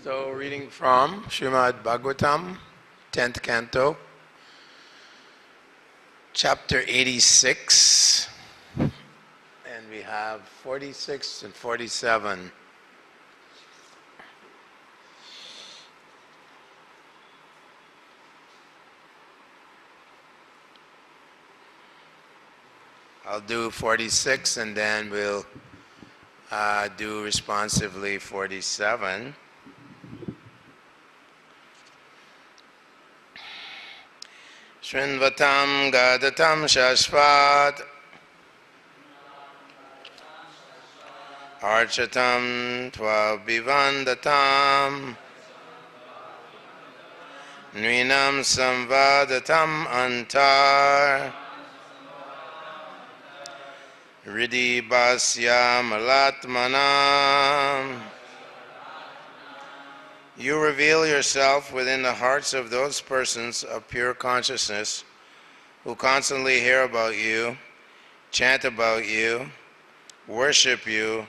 So, reading from Srimad Bhagavatam, 10th Canto, Chapter 86, and we have 46 and 47. I'll do 46 and then we'll do responsively 47. Shrinvatam gadatam shashvat archatam tvabivandatam nvinam samvadatam antar Riddhi basya malatmanam. You reveal yourself within the hearts of those persons of pure consciousness who constantly hear about you, chant about you, worship you,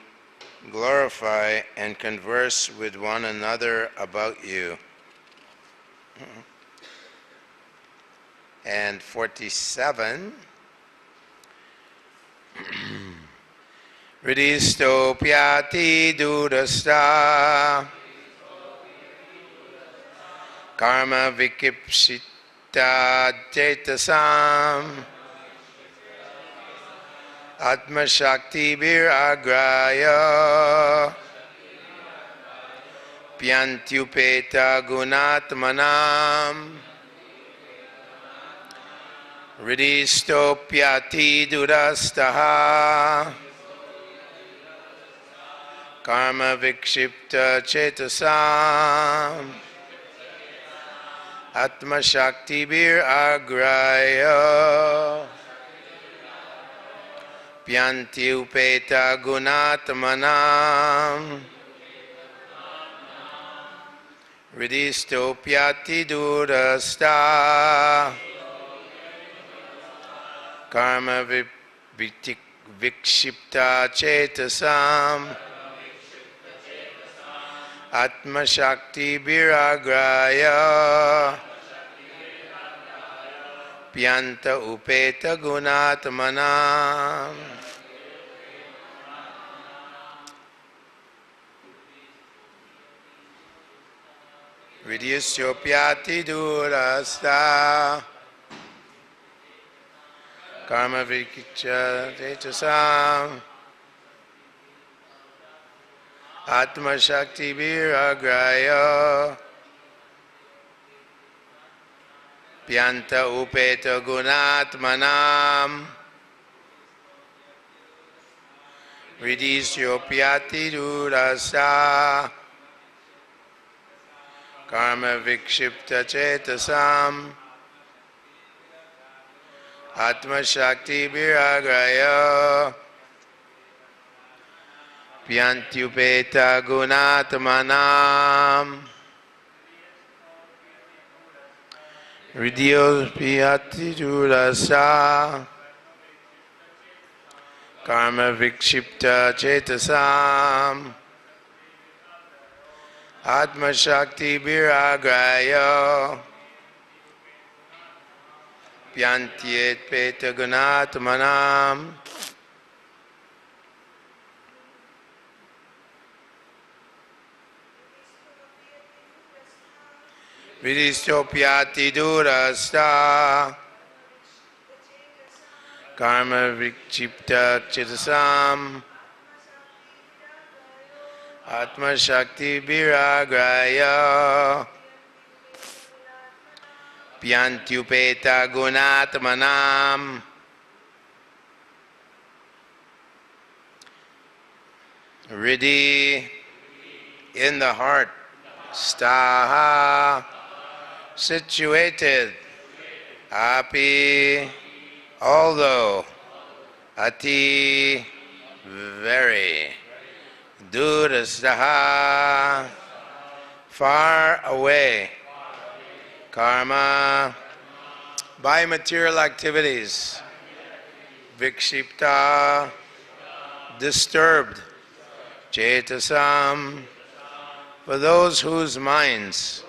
glorify, and converse with one another about you. And 47. Ridistopyati durasta karma vikipsita cetasam atma shakti viragraya pyantyupeta gunatmanam Ridistopyati durastaha karma vikshipta cetasam atma shakti viragraya pyanti upeta gunatmanam Ridistopyati durasta karma vikshipta cetasam atma shakti viragraya pyanta upeta gunatmanam. Ridistopyati durasta karma vikshipta cetasam atma shakti viragraya pyanta upeta gunatmanam Ridistopyati durasta karma vikshipta cetasam atma shakti viragraya pyantyupeta gunatmanam Ridistopyati durasa karma vikshipta cetasam atma shakti viragraya pyantyupeta gunatmanam Ridistopyati durasta karma vikshipta cetasam atma shakti viragraya pyantyupeta gunatmanam Riddhi in the heart, staha situated, api although, ati very, durastaha far away, karma by material activities, vikshipta disturbed, cetasam for those whose minds,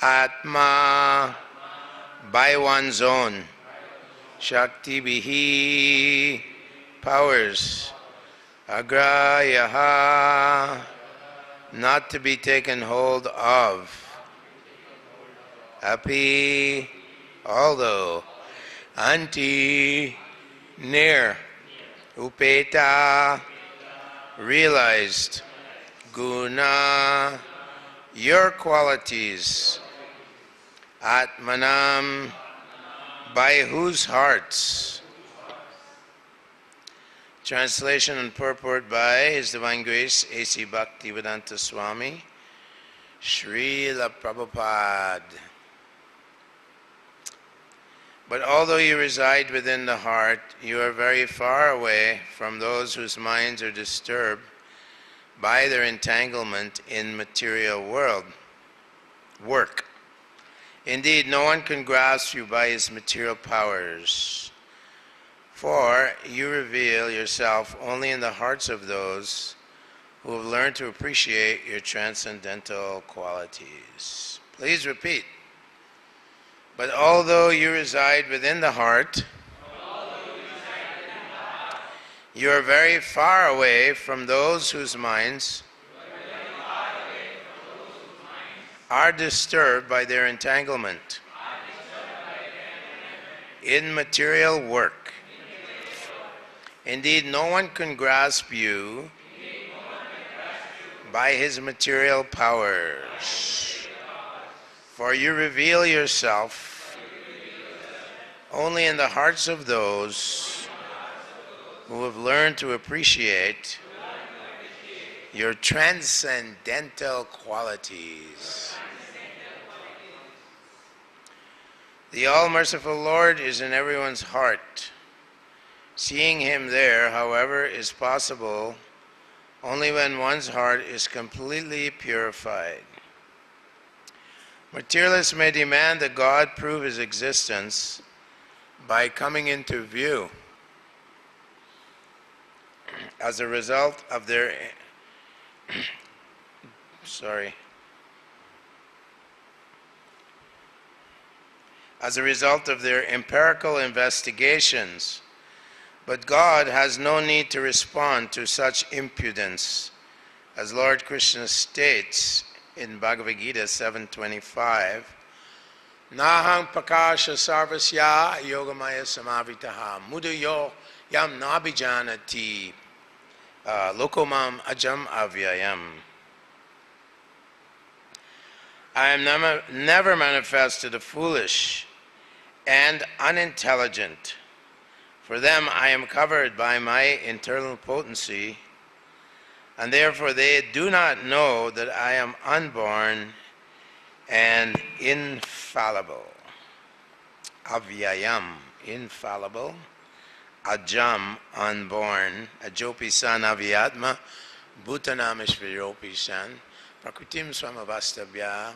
Atma, by one's own, Shakti bihi, powers, Agrayaha, not to be taken hold of, Api, although, Anti, near, Upeta, realized, Guna, your qualities, Atmanam, by whose hearts. Translation and purport by His Divine Grace A.C. Bhaktivedanta Swami, SRILA Prabhupada. But although you reside within the heart, you are very far away from those whose minds are disturbed by their entanglement in material work. Indeed, no one can grasp you by his material powers, for you reveal yourself only in the hearts of those who have learned to appreciate your transcendental qualities. Please repeat. But although you reside within the heart, you are very far away from those whose minds are disturbed by their entanglement in material work. Indeed, no one can grasp you by his material powers, for you reveal yourself only in the hearts of those who have learned to appreciate your transcendental qualities. The all-merciful Lord is in everyone's heart. Seeing Him there, however, is possible only when one's heart is completely purified. Materialists may demand that God prove His existence by coming into view as a result of their empirical investigations. But God has no need to respond to such impudence, as Lord Krishna states in Bhagavad Gita 7.25, Naham prakasha sarvasya yogamaya samavitaha mudayo yam nabhijanati lokomam ajam avyayam. I am never manifest to the foolish and unintelligent. For them I am covered by my internal potency, and therefore they do not know that I am unborn and infallible. Avyayam, infallible. Ajam, unborn. Ajopi san avyatma. Bhutanam ishviropi san. Prakritim swamavastabhya.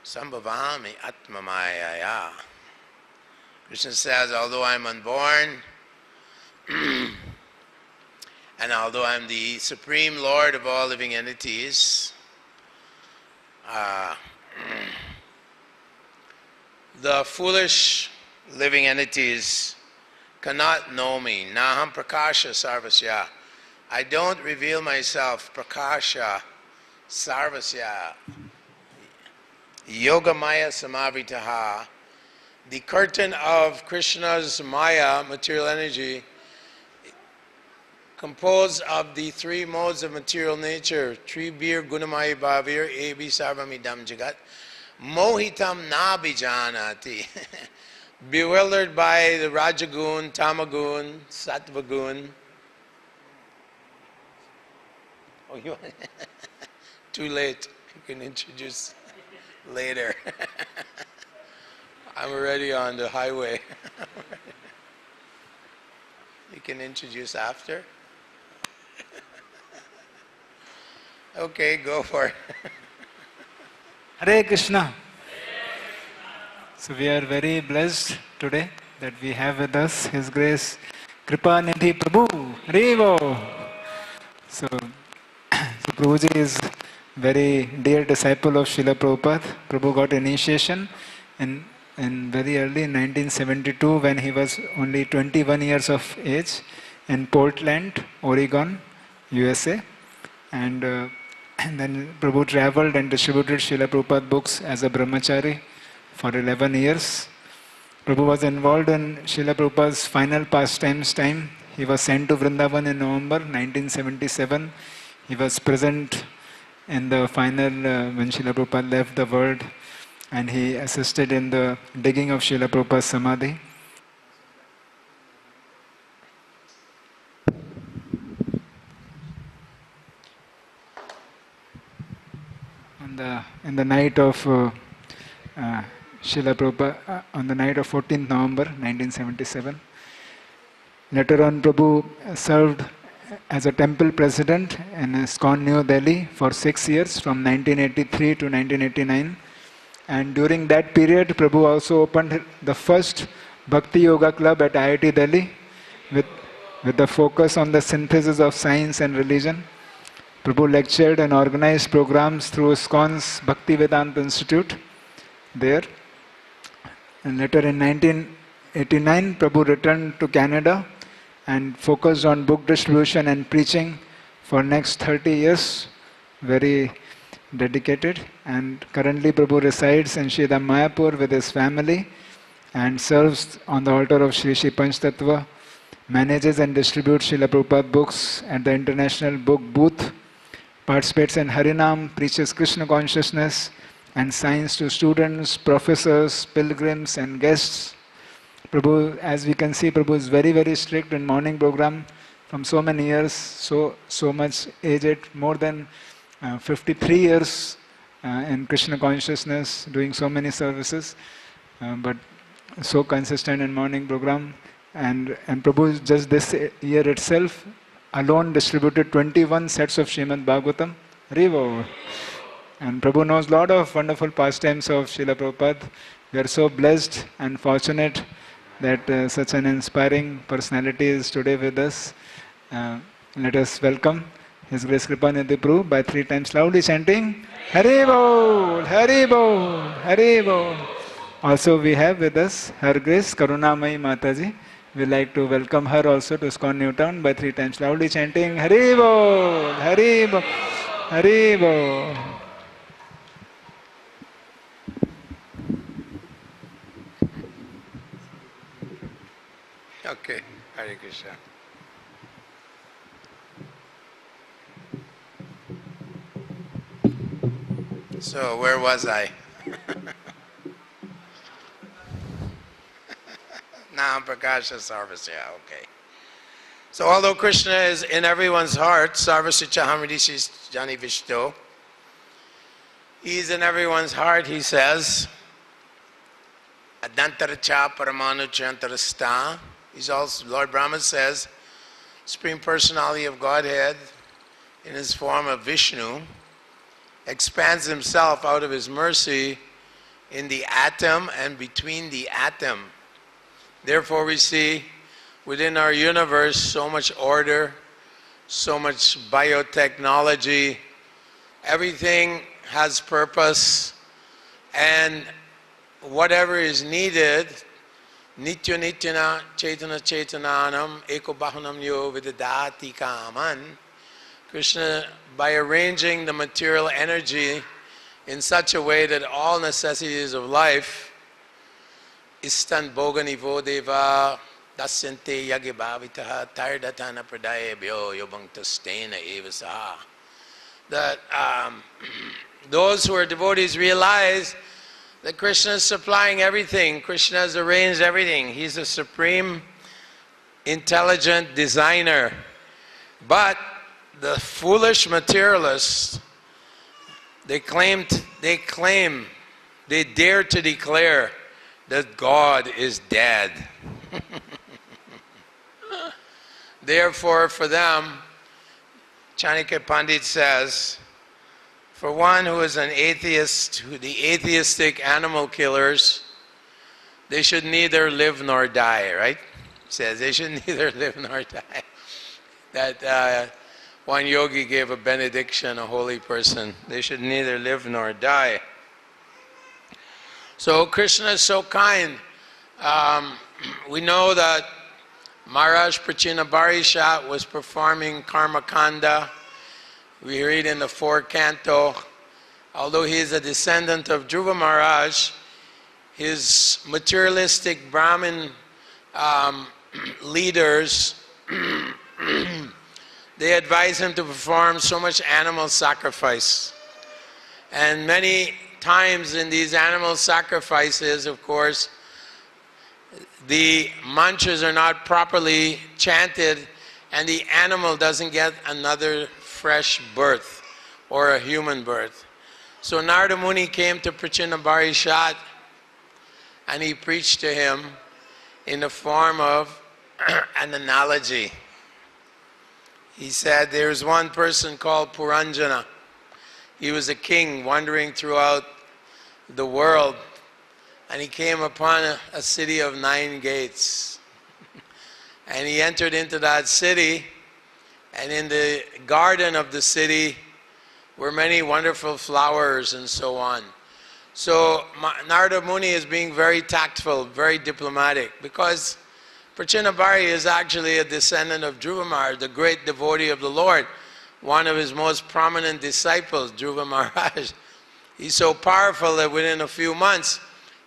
Sambhavami atmamayaya. Krishna says, although I am unborn, and although I am the Supreme Lord of all living entities, the foolish living entities cannot know me. Naham prakasha sarvasya. I don't reveal myself. Prakasha sarvasya. Yogamaya samavitaha. The curtain of Krishna's Maya, material energy, composed of the three modes of material nature, Tribir, Gunamaya, Bhavir, Ebi, Sarvamidam, Jagat, Mohitam Nabhijanati, bewildered by the Rajagun, Tamagun, Sattvagun. Oh, you too late. You can introduce later. I'm already on the highway. You can introduce after. Okay, go for it. Hare Krishna. So we are very blessed today that we have with us His Grace Kripanidhi Prabhu. Hare Bo. So Prabhuji is very dear disciple of Srila Prabhupada. Prabhu got initiation in very early in 1972 when he was only 21 years of age in Portland, Oregon, USA. And then Prabhu traveled and distributed Srila Prabhupada books as a brahmachari for 11 years. Prabhu was involved in Srila Prabhupada's final pastimes time. He was sent to Vrindavan in November 1977. He was present in the final when Srila Prabhupada left the world, and he assisted in the digging of Srila Prabhupada's Samadhi. In the night of Srila Prabhupada, on the night of 14th November 1977. Later on, Prabhu served as a temple president in ISKCON New Delhi for 6 years from 1983 to 1989. And during that period, Prabhu also opened the first Bhakti Yoga Club at IIT Delhi with the focus on the synthesis of science and religion. Prabhu lectured and organized programs through ISKCON's Bhaktivedanta Institute there. And later in 1989, Prabhu returned to Canada and focused on book distribution and preaching for next 30 years. Very dedicated. And currently Prabhu resides in Sridham Mayapur with his family and serves on the altar of Sri Sri Panchtattva, manages and distributes Srila Prabhupada books at the International Book Booth, participates in Harinam, preaches Krishna consciousness and science to students, professors, pilgrims and guests. Prabhu, as we can see, Prabhu is very, very strict in morning program from so many years, so much aged, more than 53 years in Krishna consciousness, doing so many services, but so consistent in morning program. And Prabhu just this year itself alone distributed 21 sets of Srimad Bhagavatam. Haribo. And Prabhu knows a lot of wonderful pastimes of Srila Prabhupada. We are so blessed and fortunate that such an inspiring personality is today with us. Let us welcome His Grace Kripanidhi Prabhu by 3 times loudly chanting Hare Bol, Hare Bol, Hare Bol. Also we have with us Her Grace Karunamayi Mataji. We like to welcome her also to ISKCON Newtown by 3 times loudly chanting Hare Bol, Hare Bol, Hare Bol. Okay, Hare Krishna. So, where was I? Nam Prakasha Sarvasya, okay. So, although Krishna is in everyone's heart, Sarvasya Chahamridishis Jani Vishto, He's in everyone's heart, he says. Adantaracha Paramanu Chantarasta. He's also, Lord Brahma says, Supreme Personality of Godhead, in his form of Vishnu, expands himself out of his mercy in the atom and between the atom. Therefore we see within our universe so much order, so much biotechnology, everything has purpose, and whatever is needed, Nitya Nityana Chaitana Chaitananam Eko Bahanam Yo Vidadati Kaman. Krishna, by arranging the material energy in such a way that all necessities of life, Istan Boganivo Deva Dasyante Yagibhavitaha Tardatana Pradayabhyo Yobangtastena Evasaha. That those who are devotees realize that Krishna is supplying everything. Krishna has arranged everything. He's a supreme, intelligent designer. But the foolish materialists, they dare to declare that God is dead. Therefore, for them, Chanakya Pandit says, for one who is an atheist, the atheistic animal killers, they should neither live nor die, right? He says they should neither live nor die. That one yogi gave a benediction, a holy person. They should neither live nor die. So Krishna is so kind. We know that Maharaj Prachinabarisha was performing Karma Kanda. We read in the 4th canto, although he is a descendant of Dhruva Maharaj, his materialistic Brahmin leaders, they advise him to perform so much animal sacrifice. And many times in these animal sacrifices, of course, the mantras are not properly chanted and the animal doesn't get another fresh birth or a human birth. So Narada Muni came to Prachinabarisha and he preached to him in the form of an analogy. He said there's one person called Puranjana. He was a king wandering throughout the world, and he came upon a city of 9 gates. And he entered into that city, and in the garden of the city were many wonderful flowers and so on. So Narada Muni is being very tactful, very diplomatic, because Prachinabhari is actually a descendant of Dhruva Maharaj, the great devotee of the Lord, one of his most prominent disciples, Dhruva Maharaj. He's so powerful that within a few months,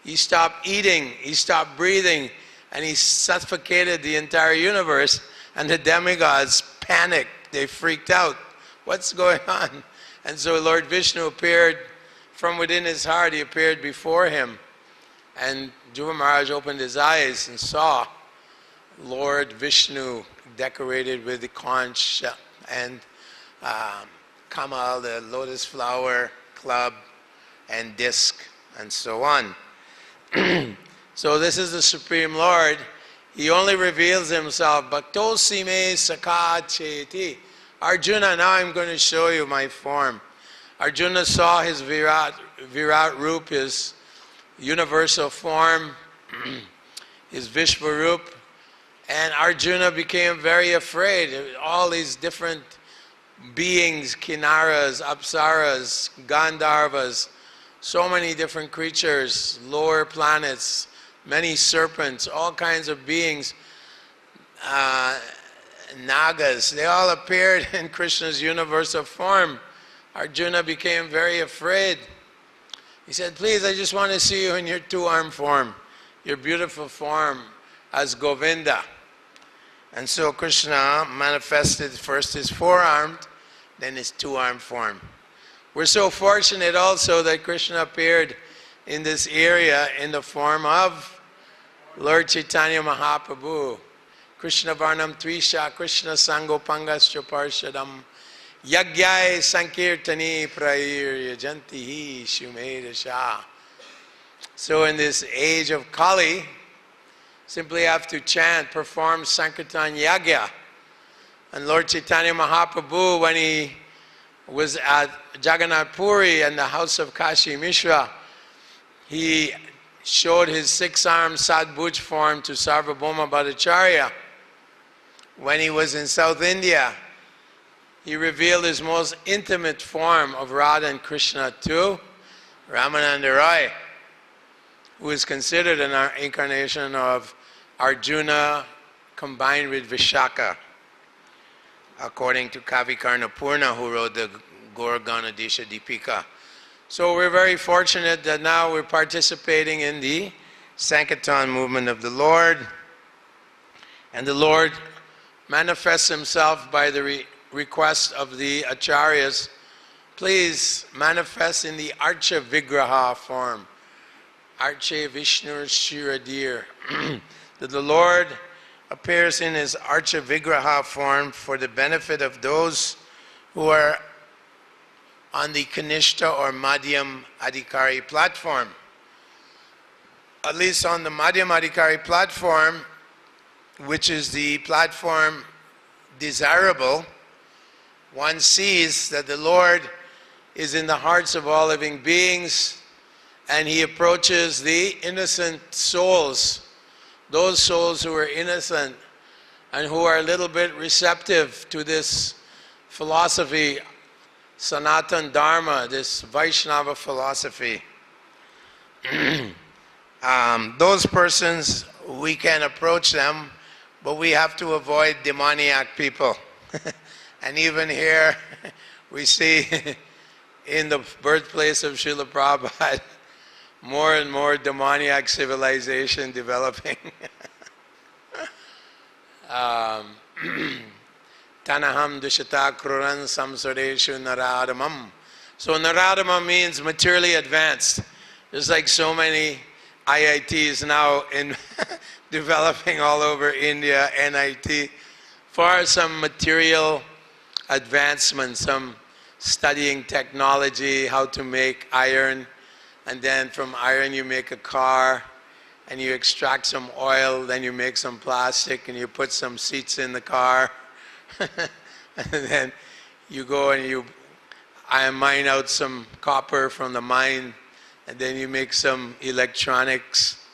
he stopped eating, he stopped breathing, and he suffocated the entire universe, and the demigods panicked, they freaked out. What's going on? And so Lord Vishnu appeared from within his heart, he appeared before him, and Dhruva Maharaj opened his eyes and saw Lord Vishnu decorated with the conch and kamal, the lotus flower, club, and disc, and so on. So this is the Supreme Lord. He only reveals himself. Bhaktosi me sakha cheti. Arjuna, now I'm going to show you my form. Arjuna saw his Virat Roop, his universal form, his Vishvaroop, and Arjuna became very afraid. All these different beings, Kinnaras, Apsaras, Gandharvas, so many different creatures, lower planets, many serpents, all kinds of beings, Nagas, they all appeared in Krishna's universal form. Arjuna became very afraid. He said, please, I just want to see you in your 2-arm form, your beautiful form as Govinda. And so Krishna manifested first his 4-armed, then his 2-armed form. We're so fortunate also that Krishna appeared in this area in the form of Lord Chaitanya Mahaprabhu. Krishna Varnam Trisha, Krishna Sangopangascha Parshadam, Yagyai Sankirtani Prair Yajantihi Shumedasha. So in this age of Kali, simply have to chant, perform Sankirtan Yagya. And Lord Chaitanya Mahaprabhu, when he was at Jagannath Puri and the house of Kashi Mishra, he showed his 6-armed Sadbhuj form to Sarvabhauma Bhattacharya. When he was in South India, he revealed his most intimate form of Radha and Krishna to Ramananda Roy, who is considered an incarnation of Arjuna combined with Vishaka, according to Kavi Karnapurna, who wrote the Gaur Ganadisha Deepika. So we're very fortunate that now we're participating in the Sankirtan movement of the Lord, and the Lord manifests himself by the request of the Acharyas. Please manifest in the Archa Vigraha form, Arche Vishnu Shiradir. That the Lord appears in his Archa Vigraha form for the benefit of those who are on the Kanishta or Madhyam Adhikari platform. At least on the Madhyam Adhikari platform, which is the platform desirable, one sees that the Lord is in the hearts of all living beings, and he approaches the innocent souls, those souls who are innocent and who are a little bit receptive to this philosophy, Sanatan Dharma, this Vaishnava philosophy, those persons, we can approach them, but we have to avoid demoniac people. And even here, we see in the birthplace of Srila Prabhupada, more and more demoniac civilization developing. Tanaham dushata kruran samsareshu naradamam. So naradamam means materially advanced. There's like so many IITs now in developing all over India, NIT, for some material advancement, some studying technology, how to make iron, and then from iron you make a car, and you extract some oil, then you make some plastic, and you put some seats in the car, and then you go and you mine out some copper from the mine, and then you make some electronics,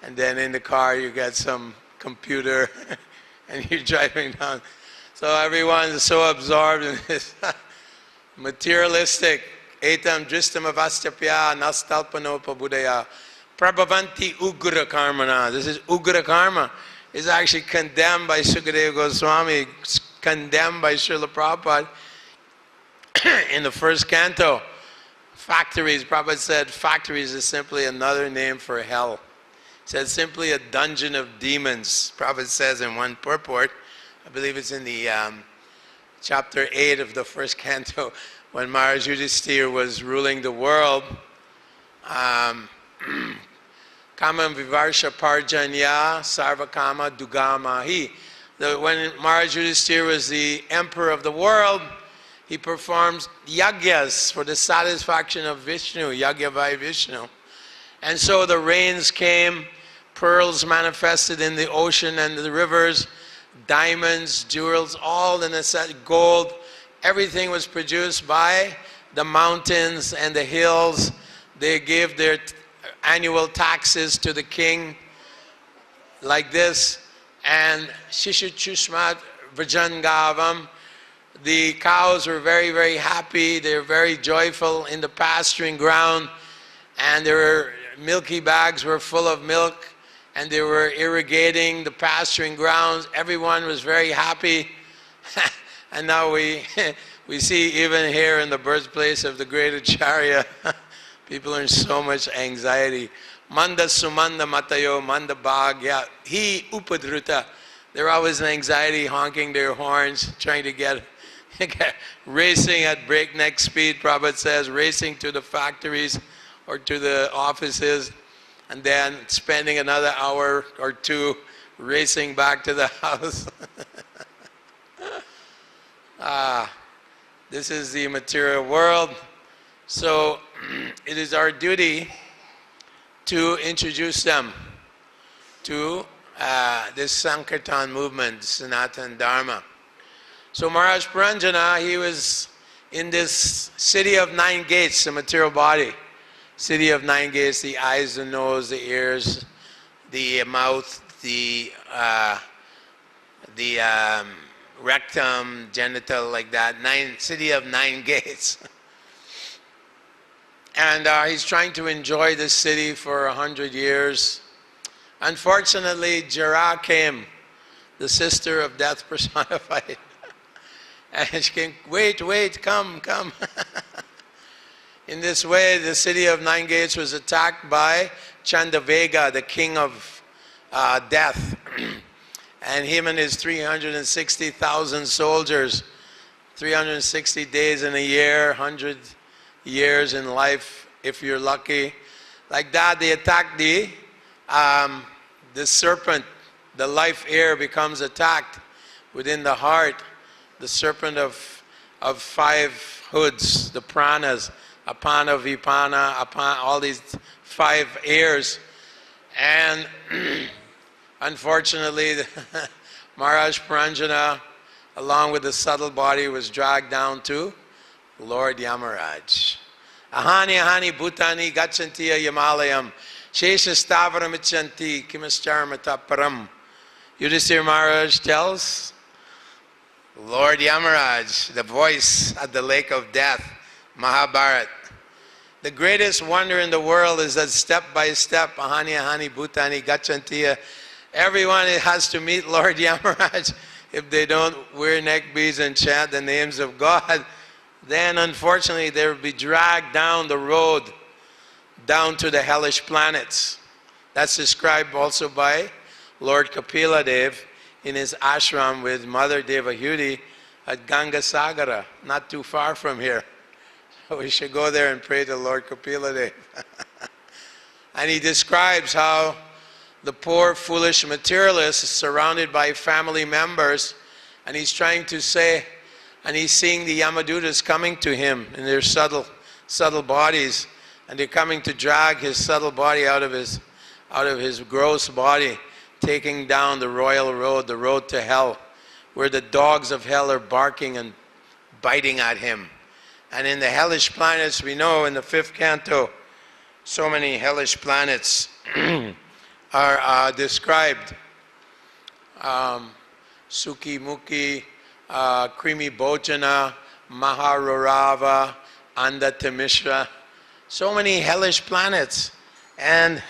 and then in the car you get some computer, and you're driving down. So everyone's so absorbed in this materialistic etam dristam avastapya nastalpanopa buddhaya prabhavanti ugra karmana. This is ugra karma. It's actually condemned by Sukadeva Goswami, condemned by Srila Prabhupada in the first canto. Factories, Prabhupada said, factories is simply another name for hell. He said simply a dungeon of demons. Prabhupada says in one purport, I believe it's in the chapter 8 of the first canto, when Maharaj Yudhisthira was ruling the world, Kamam Vivarsha Parjanya Sarvakama Dugamahi. When Maharaj Yudhisthira was the emperor of the world, he performed yagyas for the satisfaction of Vishnu, yagya by Vishnu. And so the rains came, pearls manifested in the ocean and the rivers, diamonds, jewels, all in a set, gold. Everything was produced by the mountains and the hills. They gave their annual taxes to the king like this. And Shishuchushmat Vajangavam, the cows were very, very happy. They were very joyful in the pasturing ground. And their milky bags were full of milk. And they were irrigating the pasturing grounds. Everyone was very happy. And now we see even here in the birthplace of the great Acharya, people are in so much anxiety. Manda sumanda matayo manda bhagya hi upadruta. They're always in anxiety, honking their horns, trying to get racing at breakneck speed, Prabhupada says, racing to the factories or to the offices, and then spending another hour or two racing back to the house. This is the material world. So it is our duty to introduce them to this Sankirtan movement, Sanatana Dharma. So Maharaj Puranjana, he was in this city of 9 gates, the material body. City of 9 gates, the eyes, the nose, the ears, the mouth, the rectum, genital, like that. City of 9 gates. And he's trying to enjoy this city for 100 years. Unfortunately, Jara came, the sister of death personified. And she came, wait, come. In this way, the city of 9 gates was attacked by Chandavega, the king of death. And him and his 360,000 soldiers, 360 days in a year, 100 years in life, if you're lucky. Like that, they attacked the serpent. The life air becomes attacked within the heart. The serpent of 5 hoods, the pranas, apana, vipana, apana, all these 5 airs. And unfortunately, Maharaj Puranjana, along with the subtle body, was dragged down to Lord Yamaraj. Ahani bhutani gachantiya yamalayam shesha stavaram ichanti kimascharmata param. Yudhisthira Maharaj tells Lord Yamaraj, the voice at the lake of death, Mahabharat. The greatest wonder in the world is that step by step, ahani ahani bhutani gachantiya, everyone has to meet Lord Yamaraj. If they don't wear neck beads and chant the names of God, then unfortunately they will be dragged down the road, down to the hellish planets. That's described also by Lord Kapila Dev in his ashram with Mother Devahuti at Ganga Sagara, not too far from here. So we should go there and pray to Lord Kapila Dev. And he describes how the poor, foolish materialist is surrounded by family members, and he's trying to say, and he's seeing the Yamadutas coming to him in their subtle bodies, and they're coming to drag his subtle body out of his gross body, taking down the royal road, the road to hell, where the dogs of hell are barking and biting at him. And in the hellish planets, we know in the 5th canto, so many hellish planets are described. Sukhi Mukhi, Krimi Bhojana, Maharorava, Andatamishra. So many hellish planets. And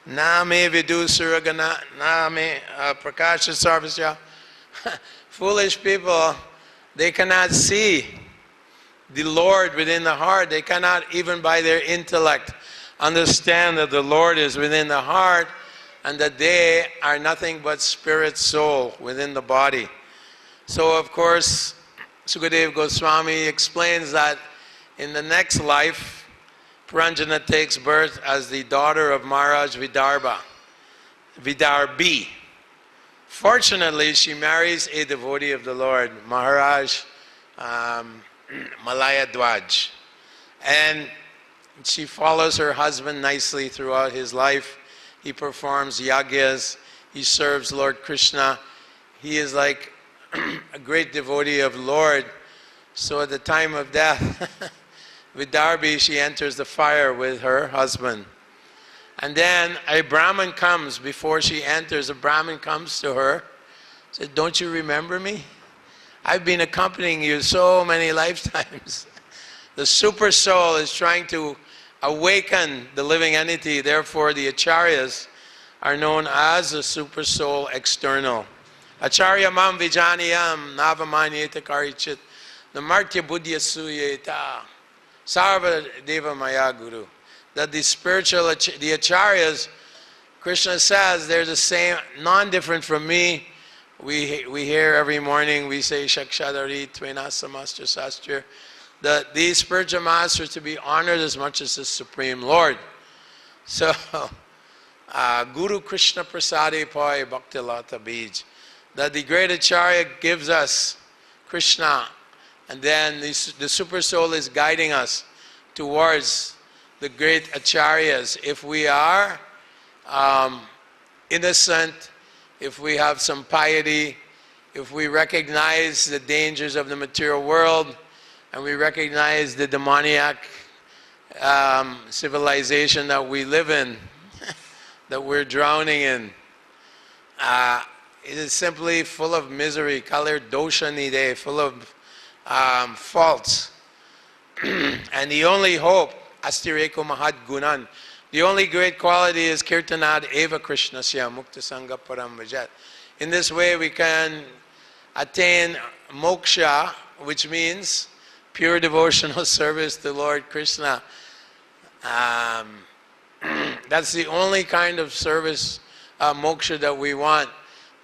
Name Vidu Suragana, Name Prakasha Sarvasya. Foolish people, they cannot see the Lord within the heart. They cannot even by their intellect understand that the Lord is within the heart and that they are nothing but spirit soul within the body. So of course, Sukadeva Goswami explains that in the next life, Puranjana takes birth as the daughter of Maharaj Vidarbi. Fortunately, she marries a devotee of the Lord, Maharaj Malaya Dwaj. And she follows her husband nicely throughout his life. He performs yagyas, he serves Lord Krishna. He is like a great devotee of Lord. So at the time of death, Vidarbi, she enters the fire with her husband. And then a Brahmin comes, before she enters, a Brahmin comes to her, says, "Don't you remember me? I've been accompanying you so many lifetimes." The super soul is trying to awaken the living entity, therefore the acharyas are known as the super soul external. Acharya mam vijaniyam navamanyeta karichit namartya buddhya suyeta sarva deva maya guru. That the spiritual, the acharyas, Krishna says, they're the same, non-different from me. We hear every morning, we say Shakshadari Tvena Samastra Sastra, that these spiritual masters to be honored as much as the Supreme Lord. So, Guru Krishna Prasade Pai Bhakti Lata Bij, that the great Acharya gives us Krishna, and then the Super Soul is guiding us towards the great Acharyas. If we are innocent, if we have some piety, if we recognize the dangers of the material world, and we recognize the demoniac civilization that we live in, that we're drowning in. It is simply full of misery, kalir dosha nide, full of faults. And the only hope, astireko mahad gunan, the only great quality is kirtanad eva krishnasya mukta sangha param vajat. In this way we can attain moksha, which means pure devotional service to Lord Krishna. That's the only kind of service, moksha, that we want.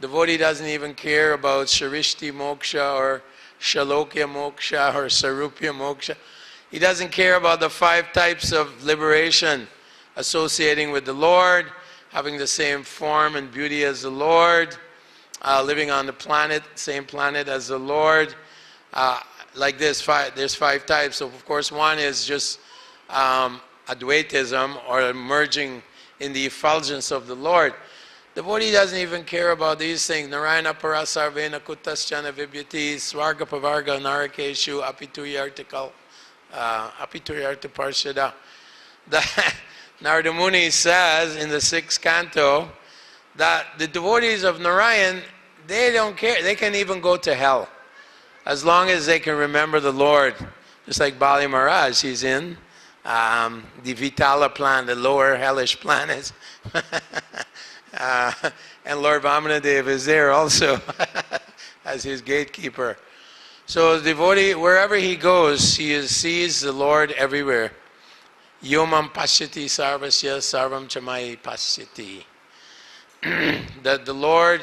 Devotee doesn't even care about Sharishti moksha or Shalokya moksha or Sarupya moksha. He doesn't care about the 5 types of liberation associating with the Lord, having the same form and beauty as the Lord, living on the planet, same planet as the Lord. Like this, there's 5 types. So of course one is just Advaitism, or merging in the effulgence of the Lord. The devotee doesn't even care about these things. Narayana parasarvena kuttaschana vibhyati swarga pavarga narakeshu apituyartikal apituyarta parshada. Narada Muni says in the 6th canto that the devotees of Narayan, they don't care. They can even go to hell. as long as they can remember the Lord. Just like Bali Maharaj, he's in the Vitala plan, the lower hellish planets. And Lord Vamanadev is there also as his gatekeeper. So the devotee, wherever he goes, he sees the Lord everywhere. Yomam pashyati sarvasya sarvam chamai pashyati. That the Lord,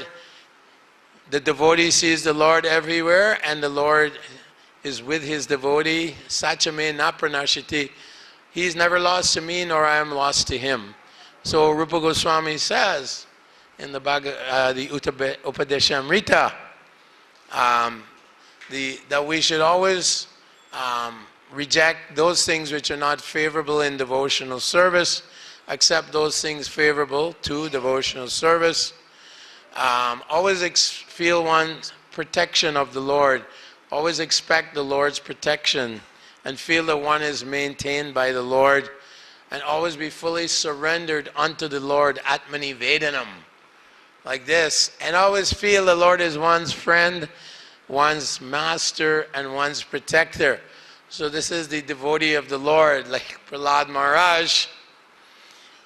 the devotee sees the Lord everywhere, and the Lord is with his devotee. Sachame na pranashiti. He's never lost to me, nor I am lost to him. So Rupa Goswami says in the Upadeshamrita that we should always reject those things which are not favorable in devotional service, accept those things favorable to devotional service. Always feel one's protection of the Lord. Always expect the Lord's protection and feel that one is maintained by the Lord, and always be fully surrendered unto the Lord, Atmani Vedanam, like this, and always feel the Lord is one's friend, one's master, and one's protector. So this is the devotee of the Lord, like Prahlad Maharaj.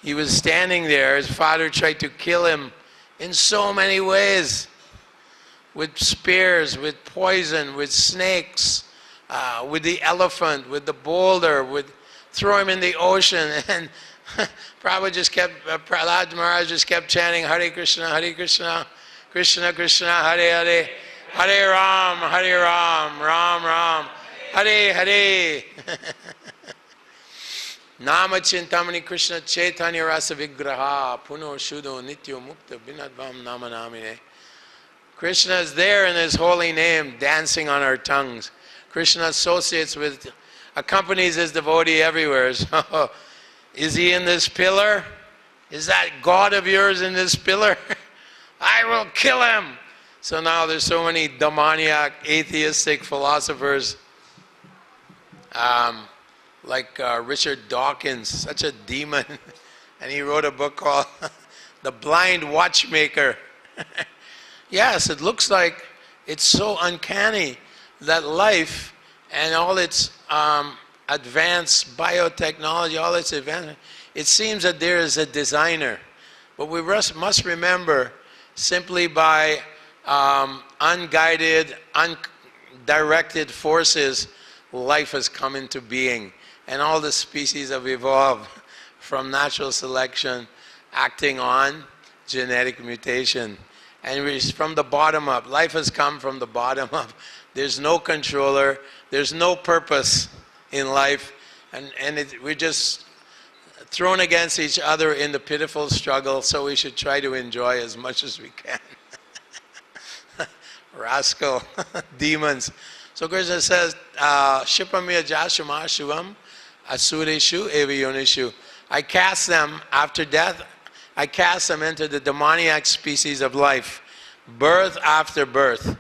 He was standing there, his father tried to kill him in so many ways, with spears, with poison, with snakes, with the elephant, with the boulder, with throw him in the ocean. And Prabhu just kept, Prahlad Maharaj just kept chanting Hare Krishna, Krishna Krishna, Hare Hare, Hare Ram, Ram Ram, Hare Hare. Nama Chintamani Krishna Chaitanya Rasa Vigraha Puno Shuddho Nityo Mukta Binadvam Nama Namine. Krishna is there in his holy name, dancing on our tongues. Krishna associates with, accompanies his devotee everywhere. So, is he in this pillar? Is that God of yours in this pillar? I will kill him. So now there's so many demoniac, atheistic philosophers, like Richard Dawkins, such a demon. And he wrote a book called The Blind Watchmaker. Yes, it looks like it's so uncanny that life and all its advanced biotechnology, all its advancement, it seems that there is a designer. But we must remember, simply by unguided, undirected forces, life has come into being. And all the species have evolved from natural selection, acting on genetic mutation. And it's from the bottom up. Life has come from the bottom up. There's no controller. There's no purpose in life. And we're just thrown against each other in the pitiful struggle, so we should try to enjoy as much as we can. Rascal, demons. So Krishna says, Shipamya Jashuma Shivam Asureshu Evayonishu. I cast them after death. I cast them into the demoniac species of life, birth after birth.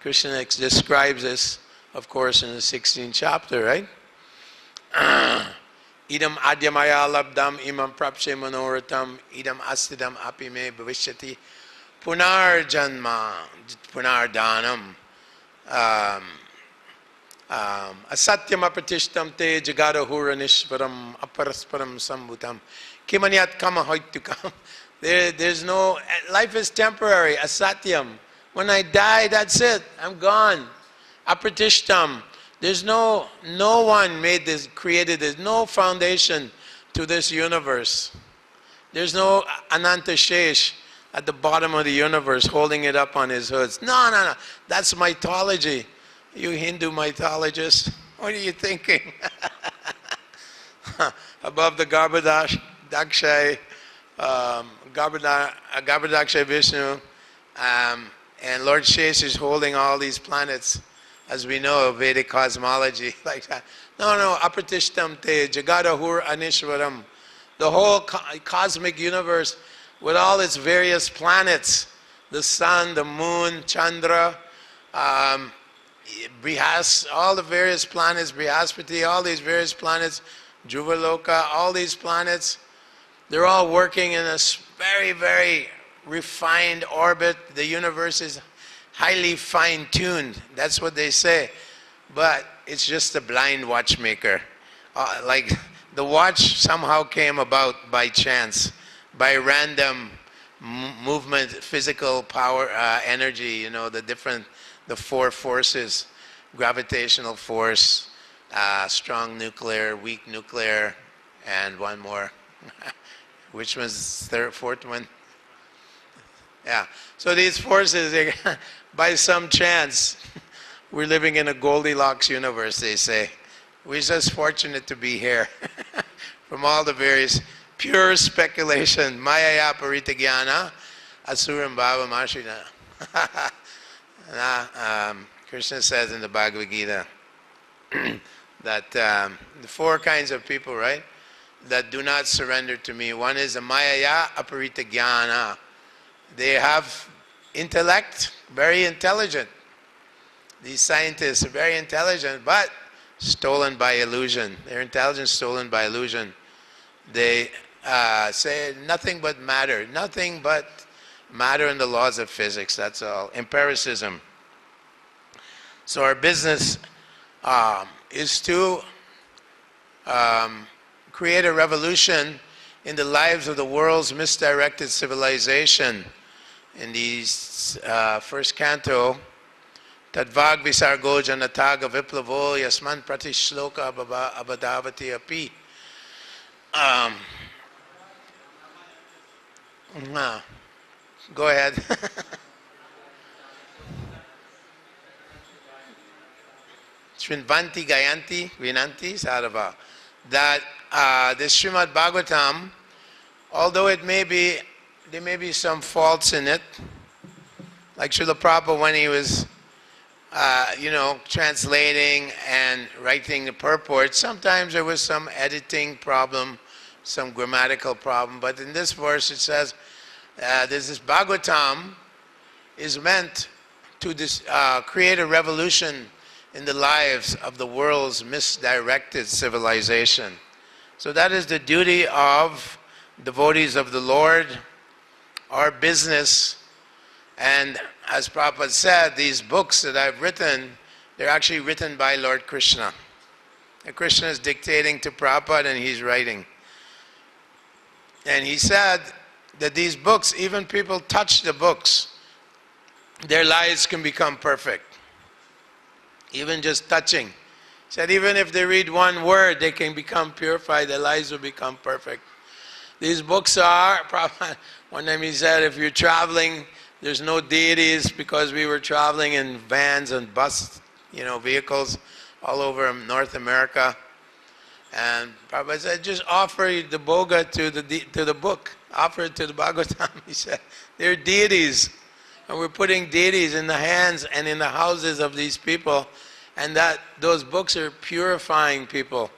Krishna describes this, of course, in the 16th chapter, right? Idam adyamaya labdam imam prapshe manoratam idam astidam apime bhavishyati punar janma punar danam asatyam apratishtam te jagadahura nishvaram aparasparam sambhutam kimanyat kama hoitukam. There's no, life is temporary, asatyam. When I die, that's it, I'm gone. Apratishtam. There's no one made this, created this, no foundation to this universe. There's no Ananta Shesh at the bottom of the universe holding it up on his hoods. No, that's mythology. You Hindu mythologists, what are you thinking? Above the Garbhadakshay, Garbhadakshay Vishnu, and Lord Shesh is holding all these planets, as we know, Vedic cosmology, like that. No, apratishtam te jagadahur anishwaram. The whole cosmic universe with all its various planets, the sun, the moon, Chandra, Brihas, all the various planets, Brihaspati, all these various planets, Juvaloka, all these planets, they're all working in a very, very refined orbit. The universe highly fine-tuned. That's what they say. But it's just a blind watchmaker. Like the watch somehow came about by chance, by random movement, physical power, energy, you know, the four forces, gravitational force, strong nuclear, weak nuclear, and one more. Which one's the fourth one? Yeah. So these forces, by some chance, we're living in a Goldilocks universe, they say. We're just fortunate to be here. From all the various pure speculation, Maya Parita Jnana, Asuram Bhava Mashina. Krishna says in the Bhagavad Gita that the four kinds of people, right, that do not surrender to me. One is a Maya Aparita Jnana. They have intellect, very intelligent. These scientists are very intelligent, but stolen by illusion. Their intelligence stolen by illusion. They say nothing but matter and the laws of physics, that's all. Empiricism. So our business is to create a revolution in the lives of the world's misdirected civilization. In the first canto, Tadvag Visargo Janataga Viplavo Yasman Pratishloka Abadavati Api. Go ahead. Srinvanti Gayanti Vinanti Sarava. That this Srimad Bhagavatam, although there may be some faults in it, like Srila Prabhupada when he was translating and writing the purport, sometimes there was some editing problem, some grammatical problem, but in this verse it says, this Bhagavatam is meant to create a revolution in the lives of the world's misdirected civilization. So that is the duty of devotees of the Lord, our business. And as Prabhupada said, these books that I've written, they're actually written by Lord Krishna. And Krishna is dictating to Prabhupada and he's writing. And he said that these books, even people touch the books, their lives can become perfect. Even just touching. He said even if they read one word, they can become purified, their lives will become perfect. These books are, one time he said, if you're traveling, there's no deities, because we were traveling in vans and bus, vehicles all over North America. And Prabhupada said, just offer the boga to the book. Offer it to the Bhagavatam. He said, they're deities. And we're putting deities in the hands and in the houses of these people. And that those books are purifying people,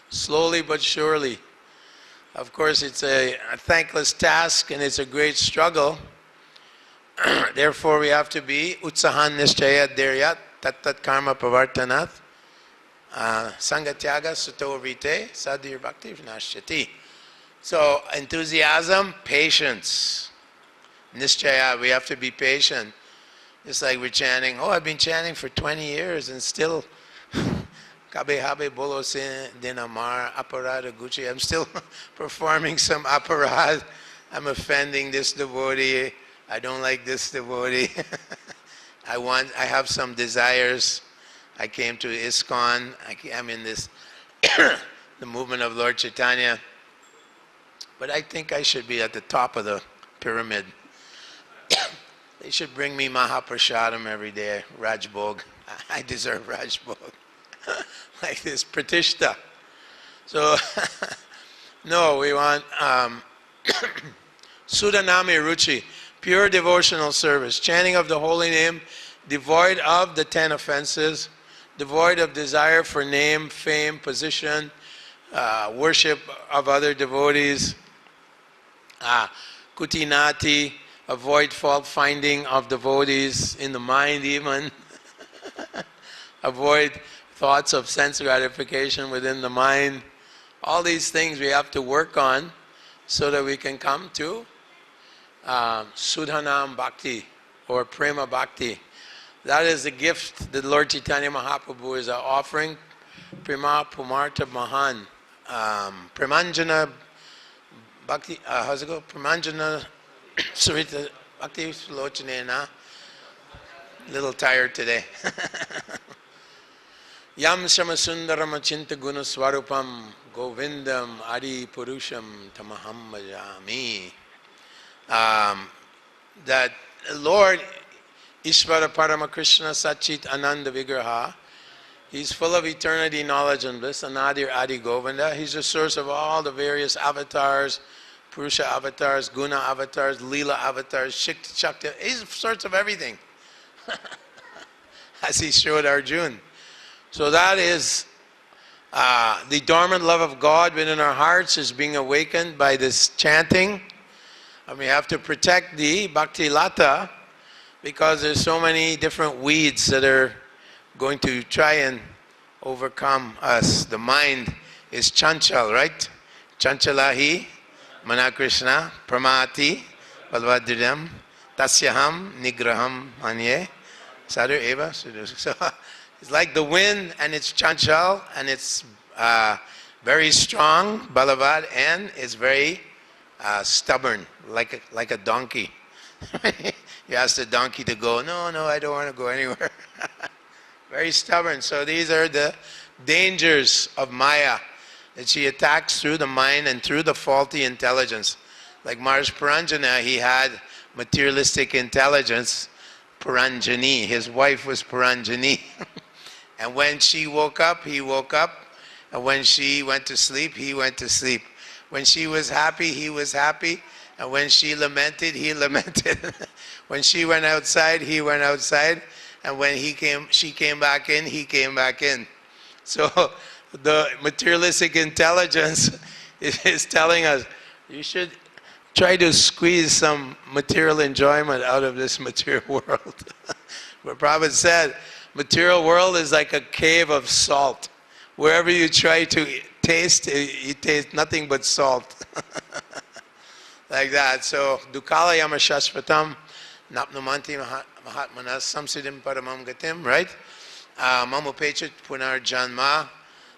slowly but surely. Of course, it's a thankless task and it's a great struggle. Therefore, we have to be utsahan nishchaya dhiryat tat karma pavartanat sangatyaga suto vrite sadir bhakti vinashyati. So, enthusiasm, patience. Nishchaya, we have to be patient. Just like we're chanting, I've been chanting for 20 years and still Kabe habe bolo sin dinamar aparad gucci. I'm still performing some aparad. I'm offending this devotee. I don't like this devotee. I have some desires. I came to ISKCON. I'm in this, the movement of Lord Chaitanya. But I think I should be at the top of the pyramid. They should bring me Mahaprasadam every day, Rajbhog. I deserve Rajbhog. Like this, Pratishta. So, no, we want Sudanami Ruchi, pure devotional service, chanting of the holy name, devoid of the 10 offenses, devoid of desire for name, fame, position, worship of other devotees, kutinati, avoid fault finding of devotees in the mind even, avoid thoughts of sense gratification within the mind. All these things we have to work on so that we can come to Sudhanam Bhakti or Prema Bhakti. That is the gift that Lord Chaitanya Mahaprabhu is offering. Prema Pumarta Mahan. Premanjana Bhakti, how's it go? Premanjana Sarita Bhakti Slochanena. Little tired today. Yam Shamasundaram Achinta Guna Swarupam Govindam Adi Purusham Tamaham Bhajami. That Lord Ishvara Parama Krishna Sachit Ananda Vigraha, He's full of eternity, knowledge, and bliss. Anadir Adi Govinda. He's the source of all the various avatars, Purusha avatars, Guna avatars, Leela avatars, Shakti. He's the source of everything. As he showed Arjuna. So that is the dormant love of God within our hearts is being awakened by this chanting. And we have to protect the Bhakti Lata because there's so many different weeds that are going to try and overcome us. The mind is chanchal, right? Chanchalahi, Mana Krishna, Pramati, Balvadridam, Tasyaham, Nigraham, Manye, Sadhu Eva. So it's like the wind and it's chanchal and it's very strong, Balavad, and it's very stubborn, like a donkey. You ask the donkey to go, no, I don't want to go anywhere. Very stubborn. So these are the dangers of Maya, that she attacks through the mind and through the faulty intelligence. Like Maharaj Puranjana, he had materialistic intelligence, Puranjani. His wife was Puranjani. And when she woke up, he woke up. And when she went to sleep, he went to sleep. When she was happy, he was happy. And when she lamented, he lamented. When she went outside, he went outside. And when she came back in, he came back in. So the materialistic intelligence is telling us, you should try to squeeze some material enjoyment out of this material world. But Prabhupada said, material world is like a cave of salt. Wherever you try to taste, you taste nothing but salt. Like that. So, Dukala Yama Shashvatam, Napnumanti Mahatmanas Samsidim Paramam Gatim, right? Mamupechit Punar Janma.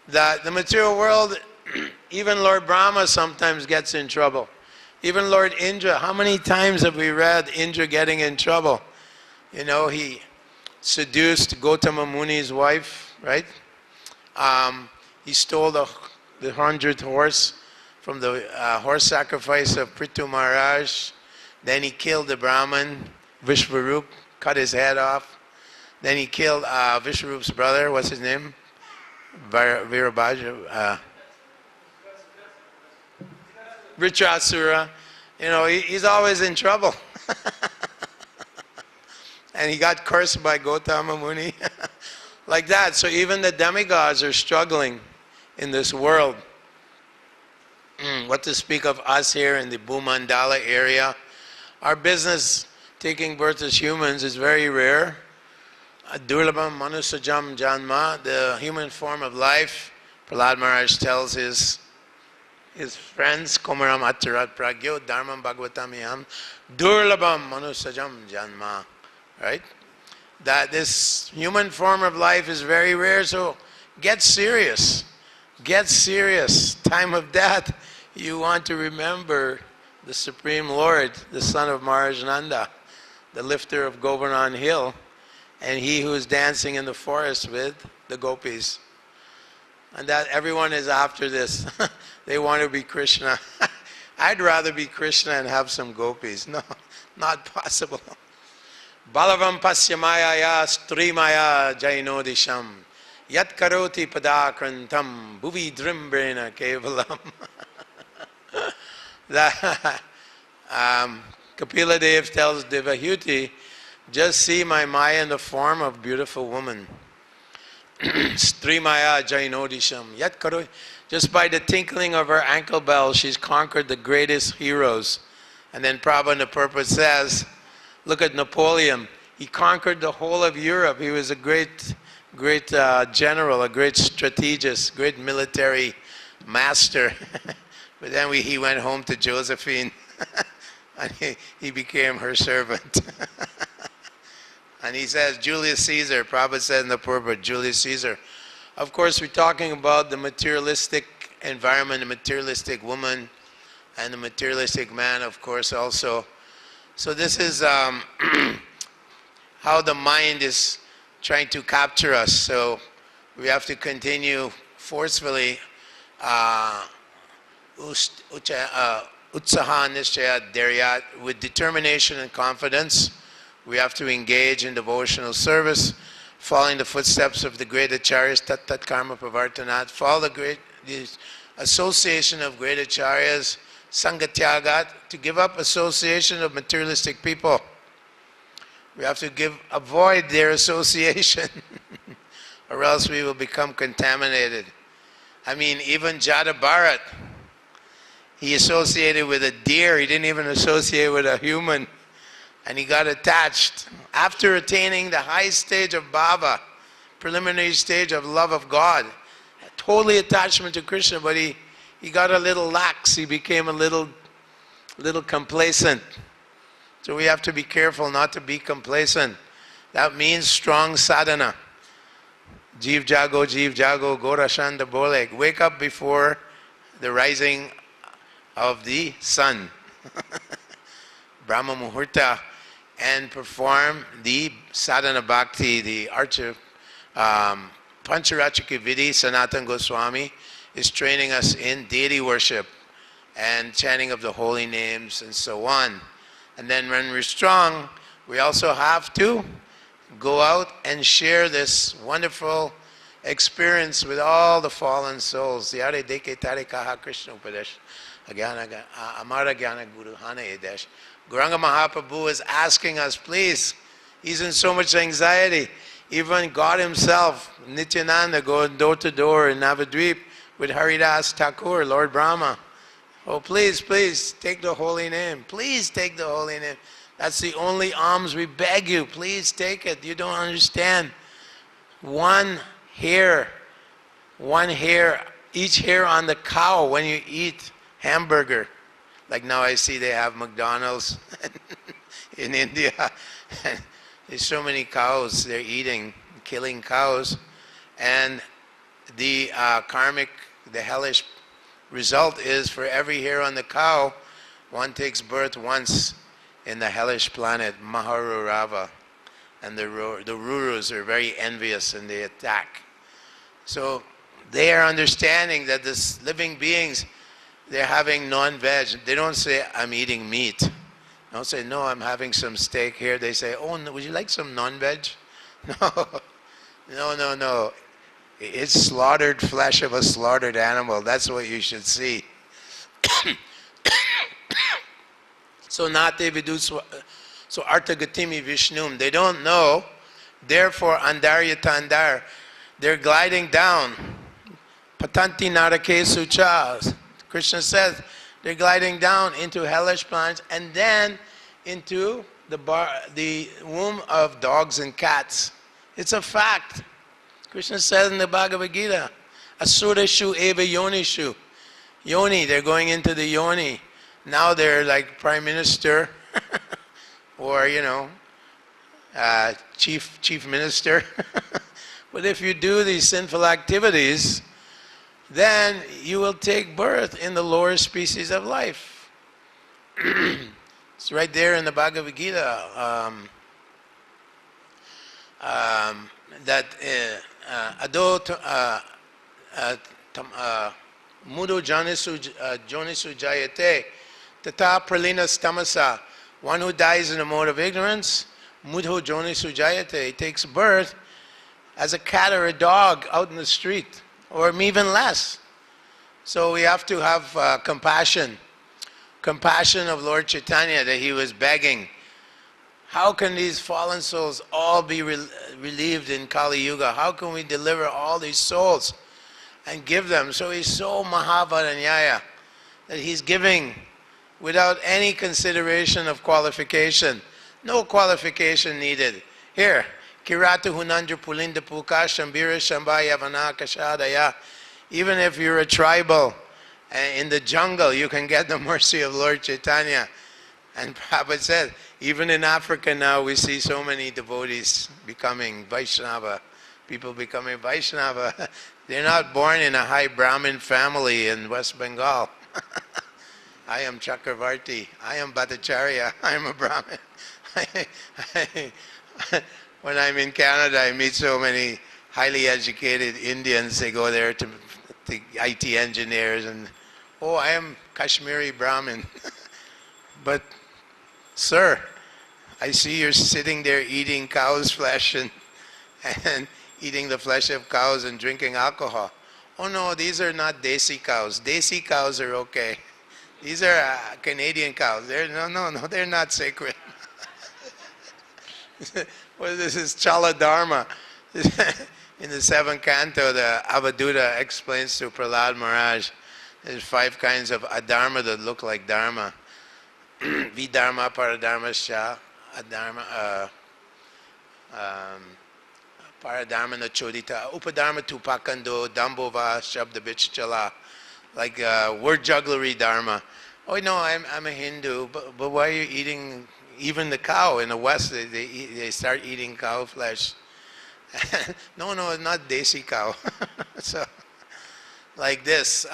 That the material world, even Lord Brahma sometimes gets in trouble. Even Lord Indra, how many times have we read Indra getting in trouble? You know, he seduced Gautama Muni's wife, right? He stole the 100th horse from the horse sacrifice of Prithu Maharaj. Then he killed the Brahmin, Vishvarup, cut his head off. Then he killed Vishvarup's brother, what's his name? Virabhaja. Vritrasura. You know, he's always in trouble. And he got cursed by Gautama Muni. Like that. So even the demigods are struggling in this world. What to speak of us here in the Bhumandala area. Our business, taking birth as humans, is very rare. Durlabham manusajam janma, the human form of life. Prahlad Maharaj tells his friends, Komaram Attarat Pragyo, Dharmam Bhagavatamiyam, Durlabham manusajam janma. Right? That this human form of life is very rare, so get serious. Get serious. Time of death, you want to remember the Supreme Lord, the son of Maharaj Nanda, the lifter of Govardhan Hill, and he who is dancing in the forest with the gopis. And that everyone is after this. They want to be Krishna. I'd rather be Krishna and have some gopis. No, not possible. Balavam pasyamaya strimaya jainodisham yat karoti padakrantam bhuvi drimbrena kevalam. Kapila Dev tells Devahuti, just see my Maya in the form of beautiful woman. Strimaya jainodisham yat karoti. Just by the tinkling of her ankle bell, she's conquered the greatest heroes. And then Prabhupada in the purpose says, look at Napoleon. He conquered the whole of Europe. He was a great general, a great strategist, great military master. But then he went home to Josephine and he became her servant. And he says, Julius Caesar. Prabhupada said in the purport, Julius Caesar. Of course, we're talking about the materialistic environment, the materialistic woman, and the materialistic man, of course, also. So this is how the mind is trying to capture us. So we have to continue forcefully utsaha nishchaya dharyat, with determination and confidence. We have to engage in devotional service, following the footsteps of the great acharyas, tat tat karma pravartanat, follow the association of great acharyas, sangatyagat, to give up association of materialistic people. We have to avoid their association, or else we will become contaminated. I mean, even Jada Bharat, he associated with a deer, he didn't even associate with a human, and he got attached. After attaining the high stage of bhava, preliminary stage of love of God, totally attachment to Krishna, but he got a little lax, he became a little complacent. So we have to be careful not to be complacent. That means strong sadhana. Jeev jago, gorashanda bole. Wake up before the rising of the sun. Brahma Muhurta, and perform the sadhana bhakti, the archa. Pancharachika Vidhi, Sanatana Goswami is training us in deity worship and chanting of the holy names and so on. And then when we're strong, we also have to go out and share this wonderful experience with all the fallen souls. Yare deke tare kaha Krishna upadesh, amara gyana guru hana edesh. Gauranga Mahaprabhu is asking us, please, he's in so much anxiety. Even God himself, Nityananda, going door to door in Navadvip with Haridas Thakur, Lord Brahma. Oh, please, please, take the holy name. Please take the holy name. That's the only alms we beg you. Please take it. You don't understand. One hair, each hair on the cow when you eat hamburger. Like now I see they have McDonald's in India. There's so many cows they're eating, killing cows. And the karmic, the hellish result is, for every hair on the cow, one takes birth once in the hellish planet, Maharurava. And the Rurus are very envious and they attack. So they are understanding that this living beings, they're having non-veg. They don't say, I'm eating meat. They don't say, no, I'm having some steak here. They say, oh, no, would you like some non-veg? No. It's slaughtered flesh of a slaughtered animal. That's what you should see. So nate vidu, so artagatimi vishnum. They don't know. Therefore, andarya tandar. They're gliding down. Patanti narake sucha. Krishna says they're gliding down into hellish planets and then into the womb of dogs and cats. It's a fact. Krishna says in the Bhagavad Gita, Asureshu eva yonishu. Yoni, they're going into the yoni. Now they're like prime minister or, chief minister. But if you do these sinful activities, then you will take birth in the lower species of life. It's right there in the Bhagavad Gita. That ado mudo jonisu jayate tata pralinas tamasa. One who dies in a mode of ignorance, mudho jonisu jayate, he takes birth as a cat or a dog out in the street, or even less. So we have to have compassion of Lord Chaitanya, that he was begging. How can these fallen souls all be relieved in Kali Yuga? How can we deliver all these souls and give them? So he's so Mahavaranyaya that he's giving without any consideration of qualification. No qualification needed. Here, Kiratu Hunandra Pulinda Puka Shambira Shambaya Vanakashadaya. Even if you're a tribal in the jungle, you can get the mercy of Lord Chaitanya. And Prabhupada said, even in Africa now we see so many devotees becoming Vaishnava, people becoming Vaishnava. They're not born in a high Brahmin family in West Bengal. I am Chakravarti, I am Bhattacharya, I am a Brahmin. When I'm in Canada, I meet so many highly educated Indians. They go there to IT engineers and, oh, I am Kashmiri Brahmin. But, sir, I see you're sitting there eating cow's flesh and eating the flesh of cows and drinking alcohol. Oh no, these are not desi cows. Desi cows are okay. These are Canadian cows. No, they're not sacred. Well, this is Chala Dharma. In the 7th canto, the Avadhuta explains to Prahlad Maharaj, there's 5 kinds of adharma that look like dharma. Vidharma, paradharmascha, adharma, paradharma na chodita, upadharma tupakando, dambova, shabda bichchala, like word jugglery dharma. Oh no, I'm a Hindu, but why are you eating? Even the cow in the West, they start eating cow flesh. No, not desi cow. So, like this,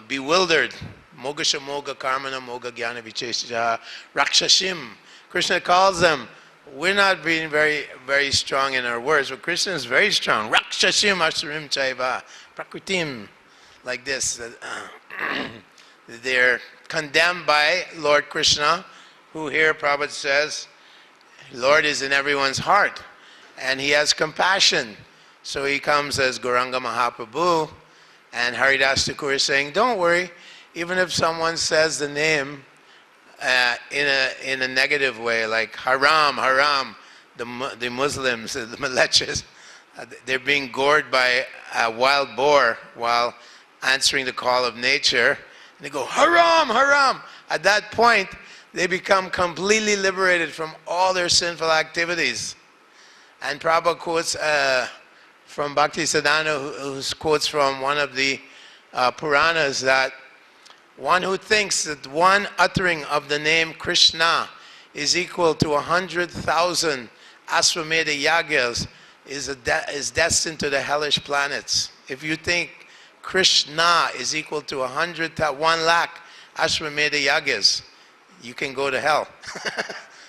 bewildered. Mogasha moga karmana moga jnana vichesha rakshashim. Krishna calls them. We're not being very, very strong in our words, but Krishna is very strong. Rakshashim asurim chaiva prakritim. Like this. They're condemned by Lord Krishna, who here Prabhupada says, Lord is in everyone's heart, and he has compassion. So he comes as Gauranga Mahaprabhu, and Haridas Thakur is saying, don't worry, even if someone says the name in a negative way, like haram, the Muslims, the Malechas, they're being gored by a wild boar while answering the call of nature, and they go, haram. At that point, they become completely liberated from all their sinful activities. And Prabhupada quotes from Bhakti Siddhanta, who quotes from one of the Puranas, that one who thinks that one uttering of the name Krishna is equal to 100,000 Aswamedha yagyas is destined to the hellish planets. If you think Krishna is equal to 1 lakh Ashwamedha yagyas, you can go to hell.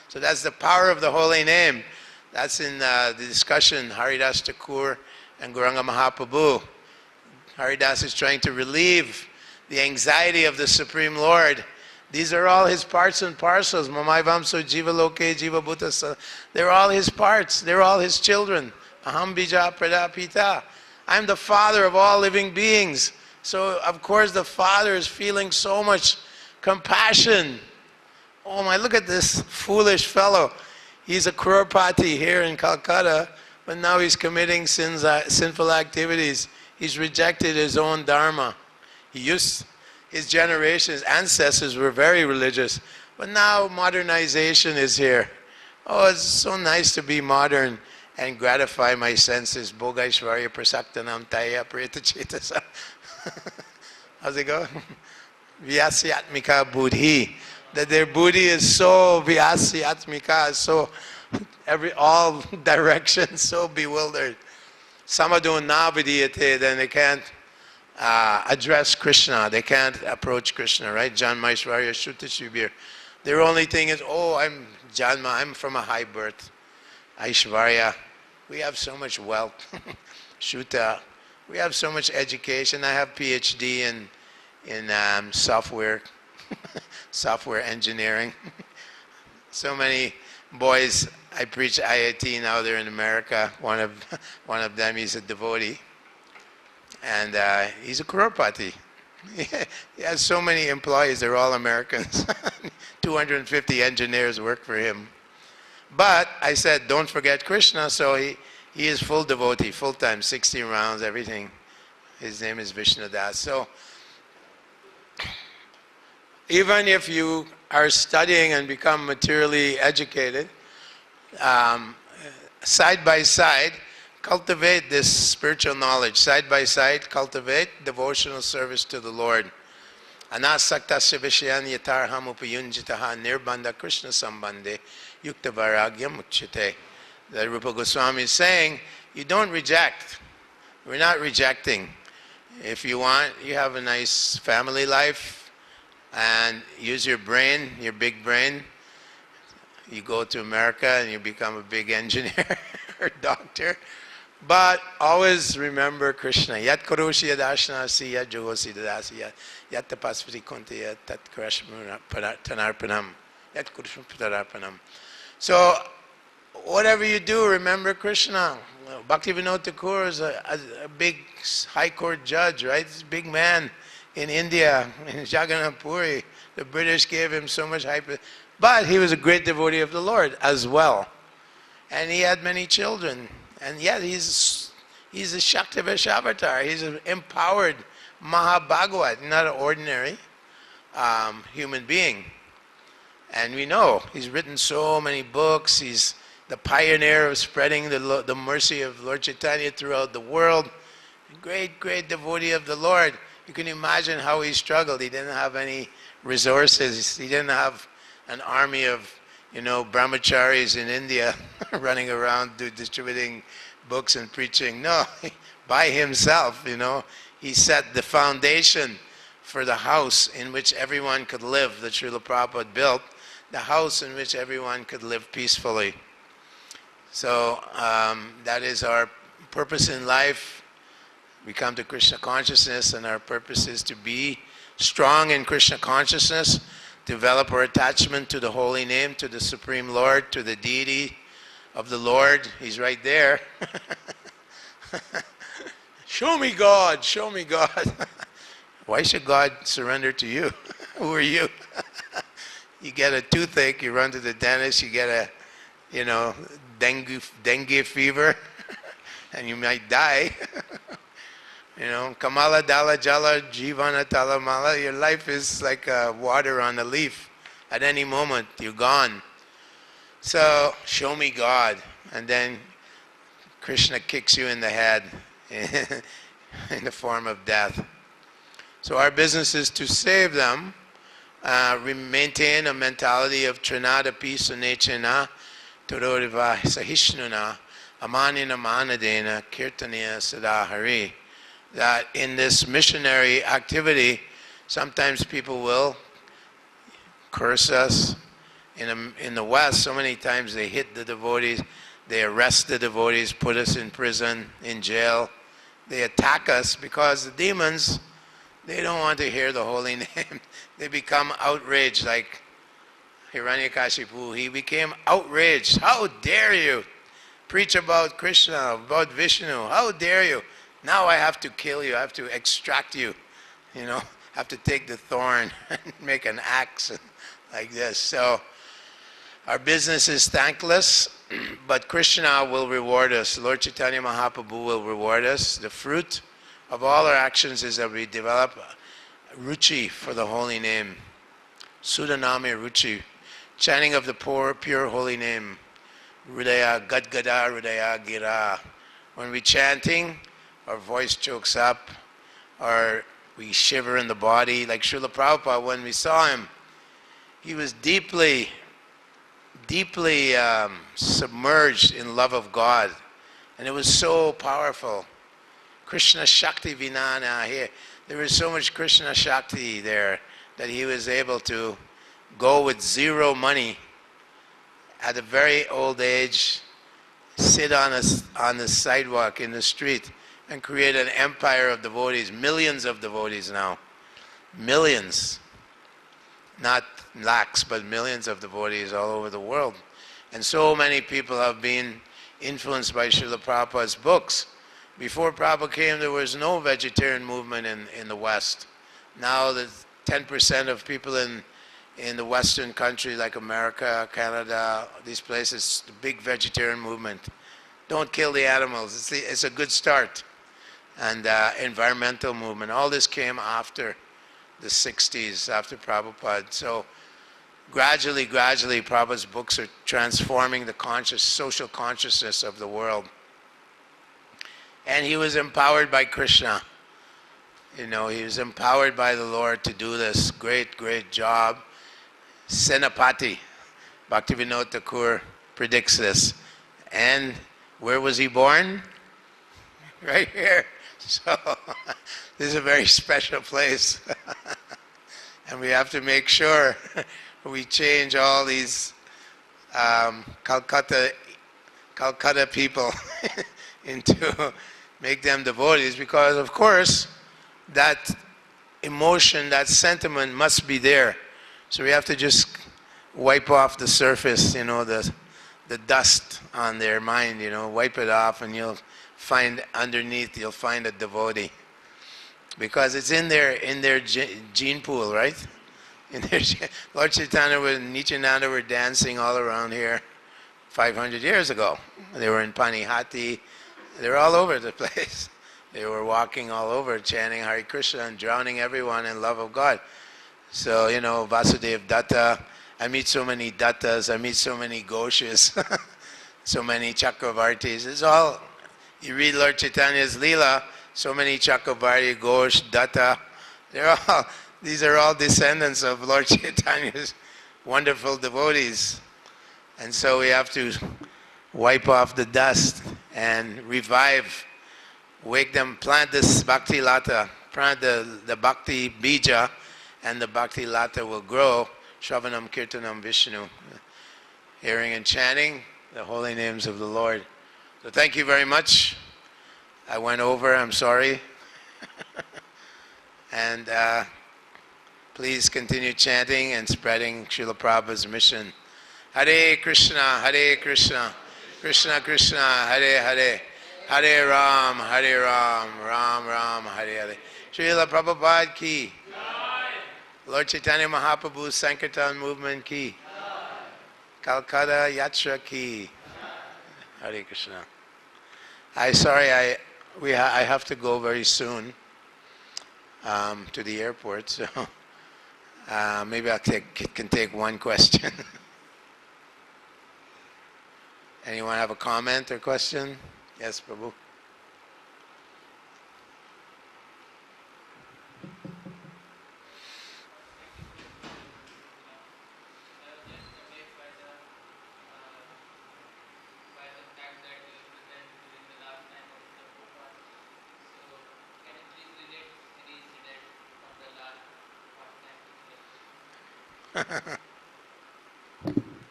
So that's the power of the holy name. That's in the discussion, Haridas Thakur and Gauranga Mahaprabhu. Haridas is trying to relieve the anxiety of the Supreme Lord. These are all his parts and parcels. Mamai Vamso Jiva Loke Jiva Bhuta. They're all his parts. They're all his children. Aham Bija Pradapita. I'm the father of all living beings. So of course the father is feeling so much compassion. Oh my, look at this foolish fellow. He's a crorepati here in Kolkata, but now he's committing sinful activities. He's rejected his own dharma. His generation, his ancestors were very religious, but now modernization is here. Oh, it's so nice to be modern and gratify my senses. Bhogaishvarya prasaktanam taya preta chetasa. How's it go? Vyasyatmika buddhi. That their buddhi is so vyasyatmika, so all directions, so bewildered. Samadhu navidiyate, then they can't address Krishna. They can't approach Krishna, right? Janmashtami, Shuddha Shubir. Their only thing is, oh, I'm Janma, I'm from a high birth. Aishvarya, we have so much wealth. Shuddha, we have so much education. I have PhD in software engineering. So many boys, I preach IIT now, they're in America. One of them, he's a devotee. And he's a crorepati. He has so many employees, they're all Americans. 250 engineers work for him. But I said, don't forget Krishna, so he is full devotee, full-time, 16 rounds, everything. His name is Vishnudas. So even if you are studying and become materially educated, side by side, cultivate this spiritual knowledge. Side by side, cultivate devotional service to the Lord. Anasaktasya vishayan yatarham upayunjitaha nirbandha Krishna sambandhe yukta vairagyam uchyate. That Rupa Goswami is saying, you don't reject. We're not rejecting. If you want, you have a nice family life and use your brain, your big brain. You go to America and you become a big engineer or doctor. But always remember Krishna. Yat karoshi yadashnasi yat jogosi dadasi yat tapasvati kunti yat tat krashmuna tanarpanam yat kurushma patararpanam. So whatever you do, remember Krishna. Bhaktivinoda Thakur is a big high court judge, right? He's a big man in India, in Jagannath Puri. The British gave him so much hype. But he was a great devotee of the Lord as well. And he had many children. And yet he's a Shaktivesh avatar. He's an empowered Mahabhagavat, not an ordinary human being. And we know he's written so many books. He's the pioneer of spreading the mercy of Lord Chaitanya throughout the world. Great, great devotee of the Lord. You can imagine how he struggled. He didn't have any resources. He didn't have an army of, brahmacharis in India running around distributing books and preaching. No, by himself, he set the foundation for the house in which everyone could live, that Srila Prabhupada built, the house in which everyone could live peacefully. So that is our purpose in life. We come to Krishna consciousness, and our purpose is to be strong in Krishna consciousness, develop our attachment to the holy name, to the Supreme Lord, to the deity of the Lord. He's right there. Show me God, show me God. Why should God surrender to you? Who are you? You get a toothache, you run to the dentist, you get a, dengue fever, and you might die. Kamala Dala Jala Jivana Talamala, your life is like water on a leaf. At any moment, you're gone. So, show me God. And then Krishna kicks you in the head in the form of death. So our business is to save them, maintain a mentality of Trinada Pisunechena, Tororiva Sahishnuna, Amanina Manadena, Kirtaniya Sadahari. That in this missionary activity, sometimes people will curse us. In the West, so many times they hit the devotees, they arrest the devotees, put us in prison, in jail. They attack us because the demons, they don't want to hear the holy name. They become outraged, like Hiranyakashipu. He became outraged. How dare you preach about Krishna, about Vishnu? How dare you? Now I have to kill you. I have to extract you. Have to take the thorn and make an axe like this. So our business is thankless, but Krishna will reward us. Lord Chaitanya Mahaprabhu will reward us. The fruit of all our actions is that we develop ruchi for the holy name. Sudanami ruchi. Chanting of the pure holy name. Rudaya Gadgada Rudaya Gira. When we're chanting, our voice chokes up, or we shiver in the body. Like Srila Prabhupada, when we saw him, he was deeply submerged in love of God. And it was so powerful. Krishna Shakti Vinana here. There was so much Krishna Shakti there that he was able to go with zero money at a very old age, sit on the sidewalk in the street and create an empire of devotees, millions of devotees now. Millions. Not lakhs, but millions of devotees all over the world. And so many people have been influenced by Srila Prabhupada's books. Before Prabhupada came, there was no vegetarian movement in the West. Now the 10% of people in the Western countries like America, Canada, these places, the big vegetarian movement. Don't kill the animals. It's a good start. And environmental movement. All this came after the 60s, after Prabhupada. So gradually, Prabhupada's books are transforming the social consciousness of the world. And he was empowered by Krishna. You know, he was empowered by the Lord to do this great, great job. Senapati, Bhaktivinoda Thakur predicts this. And where was he born? Right here. So this is a very special place. And we have to make sure we change all these Calcutta people into make them devotees, because of course that emotion, that sentiment must be there. So we have to just wipe off the surface, you know, the dust on their mind, you know, wipe it off, and you'll find underneath, you'll find a devotee. Because it's in their gene pool, right? In their Lord Chaitanya and Nityananda were dancing all around here 500 years ago. They were in Panihati. They were all over the place. They were walking all over, chanting Hare Krishna and drowning everyone in love of God. So, you know, Vasudev Datta, I meet so many Dattas, I meet so many Ghoshas, so many Chakravartis. It's all, you read Lord Chaitanya's Leela, so many Chakravarti, Ghosh, Datta, these are all descendants of Lord Chaitanya's wonderful devotees. And so we have to wipe off the dust and revive, wake them, plant this Bhakti Lata, plant the Bhakti Bija, and the Bhakti Lata will grow. Shravanam Kirtanam Vishnu, hearing and chanting the holy names of the Lord. So thank you very much. I went over, I'm sorry. And please continue chanting and spreading Srila Prabhupada's mission. Hare Krishna, Krishna Krishna, Hare Hare, Hare Ram, Ram Ram, Hare Hare. Srila Prabhupada ki. Lord Chaitanya Mahaprabhu's Sankirtan movement ki. Calcutta Yatra ki. Hare Krishna. I have to go very soon to the airport, so maybe can take one question. Anyone have a comment or question? Yes, Prabhu.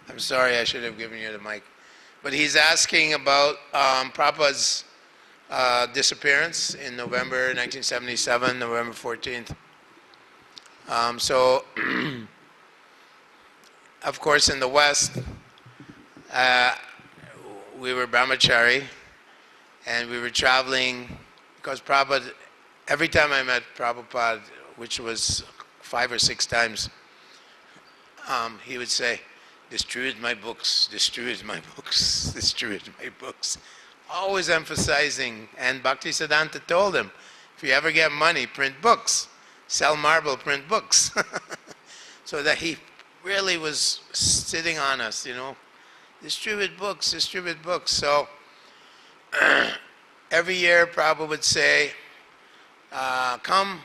I'm sorry, I should have given you the mic. But he's asking about Prabhupada's disappearance in November 1977, November 14th. So, of course, in the West, we were brahmachari, and we were traveling, because Prabhupada, every time I met Prabhupada, which was 5 or 6 times, he would say, "Distribute my books, distribute my books, distribute my books." Always emphasizing, and Bhaktisiddhanta told him, if you ever get money, print books. Sell marble, print books. So that he really was sitting on us, you know. Distribute books, distribute books. So every year Prabhupada would say, come,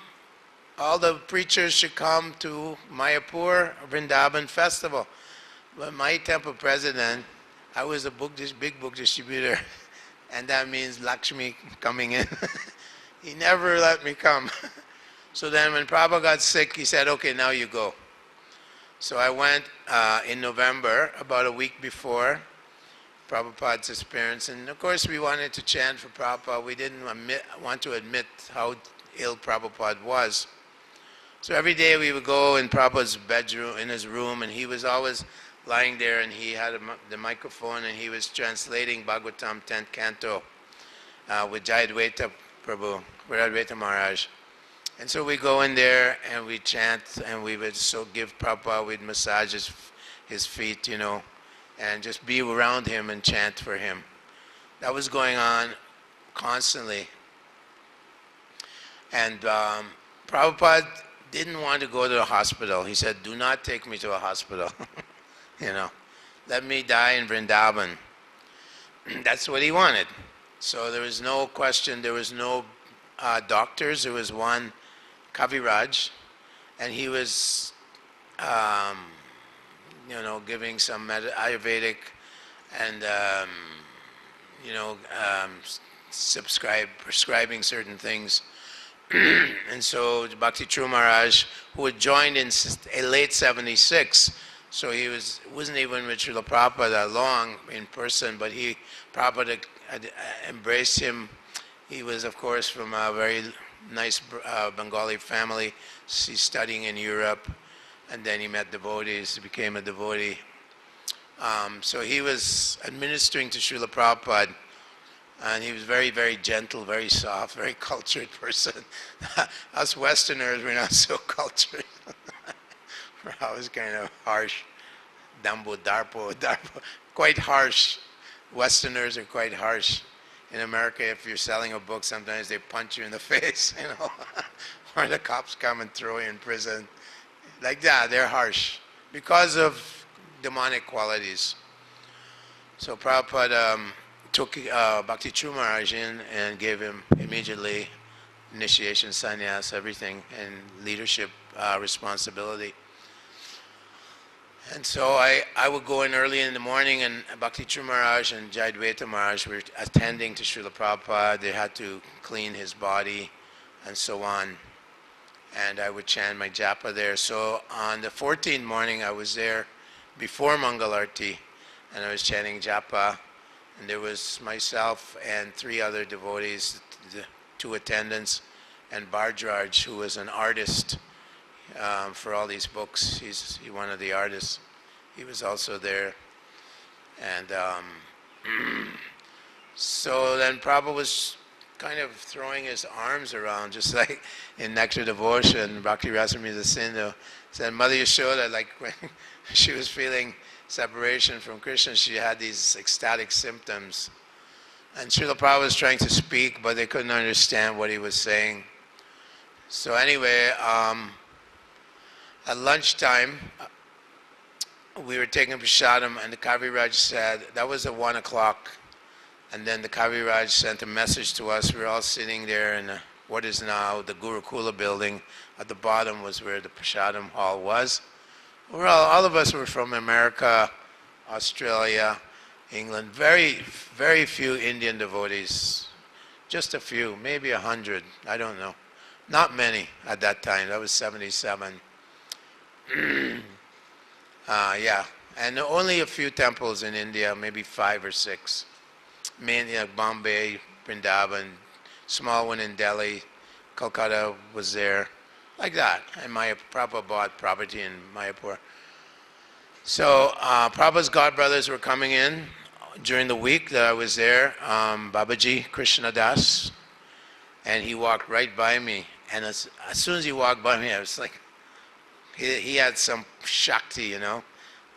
all the preachers should come to Mayapur Vrindavan festival. But my temple president, I was a big book distributor, and that means Lakshmi coming in. He never let me come. So then when Prabhupada got sick, he said, okay, now you go. So I went in November, about a week before Prabhupada's disappearance, and of course we wanted to chant for Prabhupada. We didn't want to admit how ill Prabhupada was. So every day we would go in Prabhupada's bedroom, in his room, and he was always lying there, and he had the microphone, and he was translating Bhagavatam 10th canto with Jayadvaita Prabhu, Jayadvaita Maharaj. And so we go in there and we chant, and we would give Prabhupada, we'd massage his feet, you know, and just be around him and chant for him. That was going on constantly. And Prabhupada didn't want to go to the hospital. He said, do not take me to a hospital. You know, let me die in Vrindavan. That's what he wanted. So there was no question, there was no doctors. There was one Kaviraj, and he was, giving some Ayurvedic and, prescribing certain things. And so Bhakti True Maharaj, who had joined in late 76, so he wasn't even with Srila Prabhupada that long in person, but Prabhupada had embraced him. He was, of course, from a very nice Bengali family. He's studying in Europe, and then he met devotees, became a devotee. So he was administering to Srila Prabhupada, and he was very, very gentle, very soft, very cultured person. Us Westerners, we're not so cultured. We're always kind of harsh. Dambo, Darpo, quite harsh. Westerners are quite harsh. In America, if you're selling a book, sometimes they punch you in the face, or the cops come and throw you in prison. Like that, they're harsh because of demonic qualities. So Prabhupada took Bhakti True Maharaj in and gave him immediately initiation, sannyas, everything, and leadership responsibility. And so I would go in early in the morning, and Bhakti True Maharaj and Jayadvaita Maharaj were attending to Srila Prabhupada. They had to clean his body and so on. And I would chant my japa there. So on the 14th morning, I was there before Mangalarti, and I was chanting japa. And there was myself and 3 other devotees, the 2 attendants, and Bhardraj, who was an artist for all these books. He's one of the artists. He was also there. And so then Prabhupada was kind of throwing his arms around, just like in Nectar Devotion. Bhakti Rasamrita Sindhu said, Mother Yashoda, like when she was feeling separation from Krishna, she had these ecstatic symptoms. And Srila Prabhupada was trying to speak, but they couldn't understand what he was saying. So anyway, at lunchtime, we were taking prasadam, and the Kaviraj said, that was at 1 o'clock. And then the Kaviraj sent a message to us. We were all sitting there in what is now the Gurukula building. At the bottom was where the prasadam hall was. All of us were from America, Australia, England. Very, very few Indian devotees. Just a few, maybe 100, I don't know. Not many at that time. That was 77. Yeah, and only a few temples in India, maybe 5 or 6. Mainly like Bombay, Vrindavan, small one in Delhi, Kolkata was there, like that. And Prabhupada bought property in Mayapur. So Prabhupada's godbrothers were coming in during the week that I was there, Babaji Krishna Das, and he walked right by me. And as soon as he walked by me, I was like, he had some Shakti, a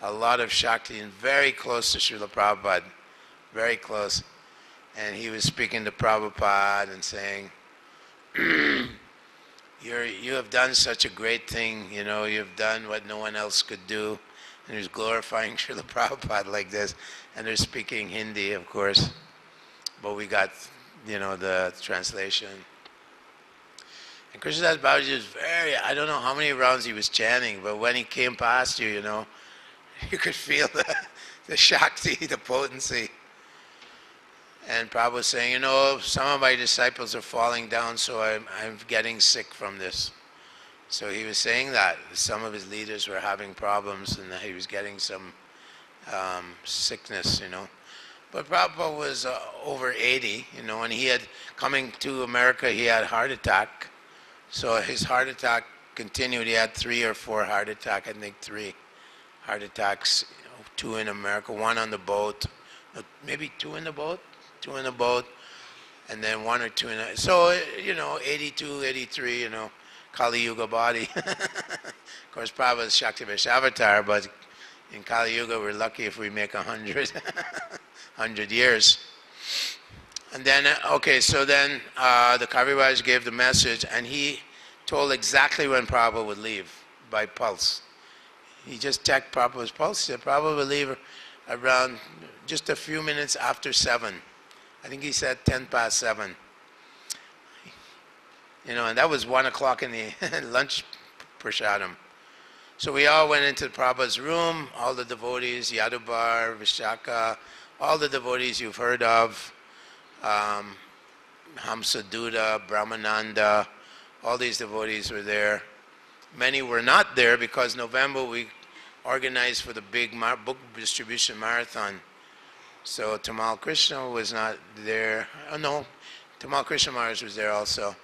lot of Shakti, and very close to Srila Prabhupada, very close. And he was speaking to Prabhupada and saying, you have done such a great thing, you've done what no one else could do. And he was glorifying Srila Prabhupada like this. And they're speaking Hindi, of course. But we got, the translation. And Krishnadas Babaji was I don't know how many rounds he was chanting, but when he came past you, you could feel the Shakti, the potency. And Prabhupada was saying, some of my disciples are falling down, so I'm getting sick from this. So he was saying that some of his leaders were having problems and that he was getting some sickness, But Prabhupada was over 80, and he had, coming to America, he had a heart attack. So his heart attack continued. He had 3 or 4 heart attacks, I think 3 heart attacks, 2 in America, 1 on the boat, maybe 2 in the boat, and then 1 or 2 in the, so, 82, 83, Kali Yuga body. Of course, Prabhupada is Shakti Avatar, but in Kali Yuga, we're lucky if we make 100, 100 years. And then, so then the Kaviraj gave the message, and he told exactly when Prabhupada would leave by pulse. He just checked Prabhupada's pulse. He said Prabhupada would leave around just a few minutes after 7. I think he said 10 past 7. and that was 1 o'clock in the lunch prasadam. So we all went into Prabhupada's room, all the devotees, Yadubar, Vishaka, all the devotees you've heard of, Hamsaduta, Brahmananda, all these devotees were there. Many were not there because November we organized for the big book distribution marathon. So Tamal Krishna was not there. Oh no, Tamal Krishna Maharaj was there also.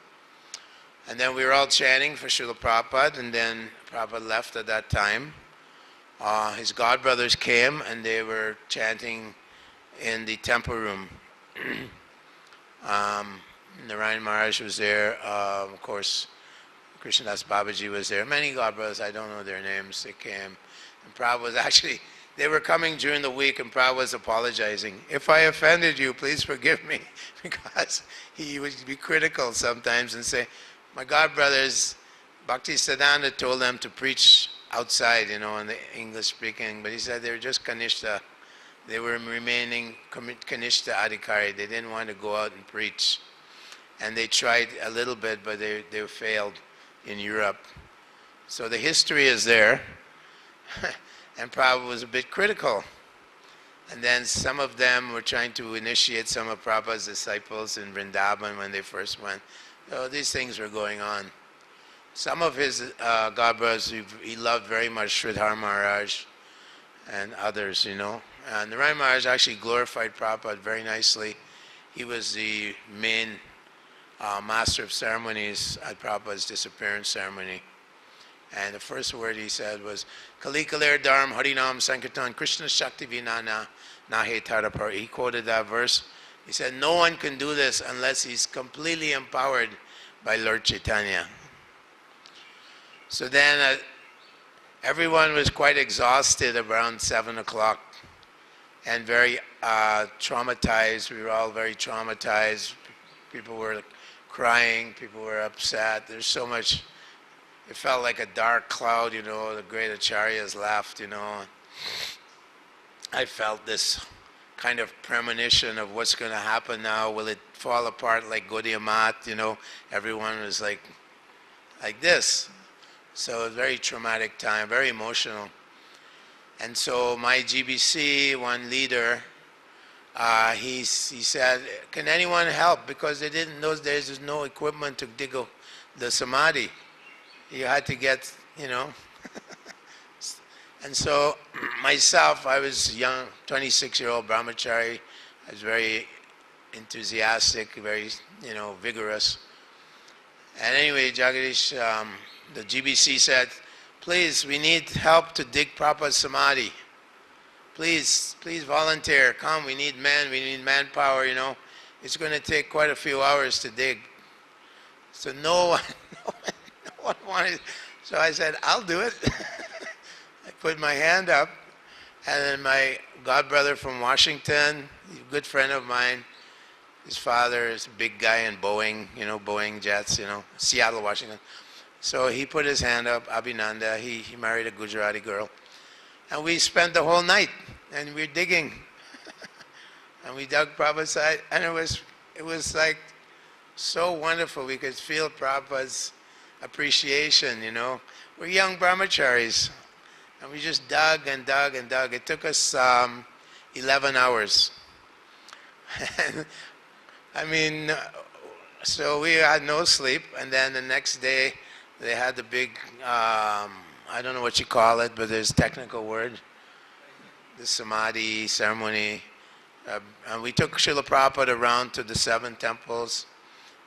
And then we were all chanting for Srila Prabhupada, and then Prabhupada left at that time. His godbrothers came and they were chanting in the temple room. Narayan Maharaj was there, of course, Krishnadas Babaji was there. Many godbrothers, I don't know their names, they came. And Prabhupada was actually, they were coming during the week and Prabhupada was apologizing. If I offended you, please forgive me. Because he would be critical sometimes and say, my godbrothers, Bhakti Siddhanta told them to preach outside, in the English speaking, but he said they were just Kanishta. They were remaining Kanishta Adhikari. They didn't want to go out and preach. And they tried a little bit, but they failed in Europe. So the history is there. And Prabhupada was a bit critical. And then some of them were trying to initiate some of Prabhupada's disciples in Vrindavan when they first went. So these things were going on. Some of his godbrothers he loved very much, Sridhar Maharaj and others, And Narayan Maharaj actually glorified Prabhupada very nicely. He was the main master of ceremonies at Prabhupada's disappearance ceremony. And the first word he said was, Kali Kalir Dharm Harinam Sankirtan Krishna Shakti Vinana Nahe Tarapar. He quoted that verse. He said, no one can do this unless he's completely empowered by Lord Chaitanya. So then everyone was quite exhausted around 7 o'clock and very traumatized. We were all very traumatized. People were crying, people were upset. There's so much, it felt like a dark cloud, the great acharyas left, I felt this kind of premonition of what's going to happen now. Will it fall apart like Gaudiya Mat? Everyone was like this. So it was a very traumatic time, very emotional. And so my GBC, one leader, he said, can anyone help? Because they didn't, in those days, there's no equipment to dig the samadhi. You had to get, And so myself, I was young, 26-year-old brahmachari. I was very enthusiastic, very, vigorous. And anyway, Jagadish, the GBC said, please, we need help to dig Prabhupada's samadhi. Please volunteer, come, we need men, we need manpower, It's going to take quite a few hours to dig. So no one wanted, so I said, I'll do it. I put my hand up, and then my godbrother from Washington, a good friend of mine, his father is a big guy in Boeing, Boeing jets, Seattle, Washington. So he put his hand up, Abhinanda, he married a Gujarati girl. And we spent the whole night, and we were digging. And we dug Prabhupada's side, and it was like so wonderful. We could feel Prabhupada's appreciation, We're young brahmacharis. And we just dug and dug and dug. It took us 11 hours. So we had no sleep. And then the next day, they had the big, I don't know what you call it, but there's a technical word, the samadhi ceremony. And we took Srila Prabhupada around to the 7 temples.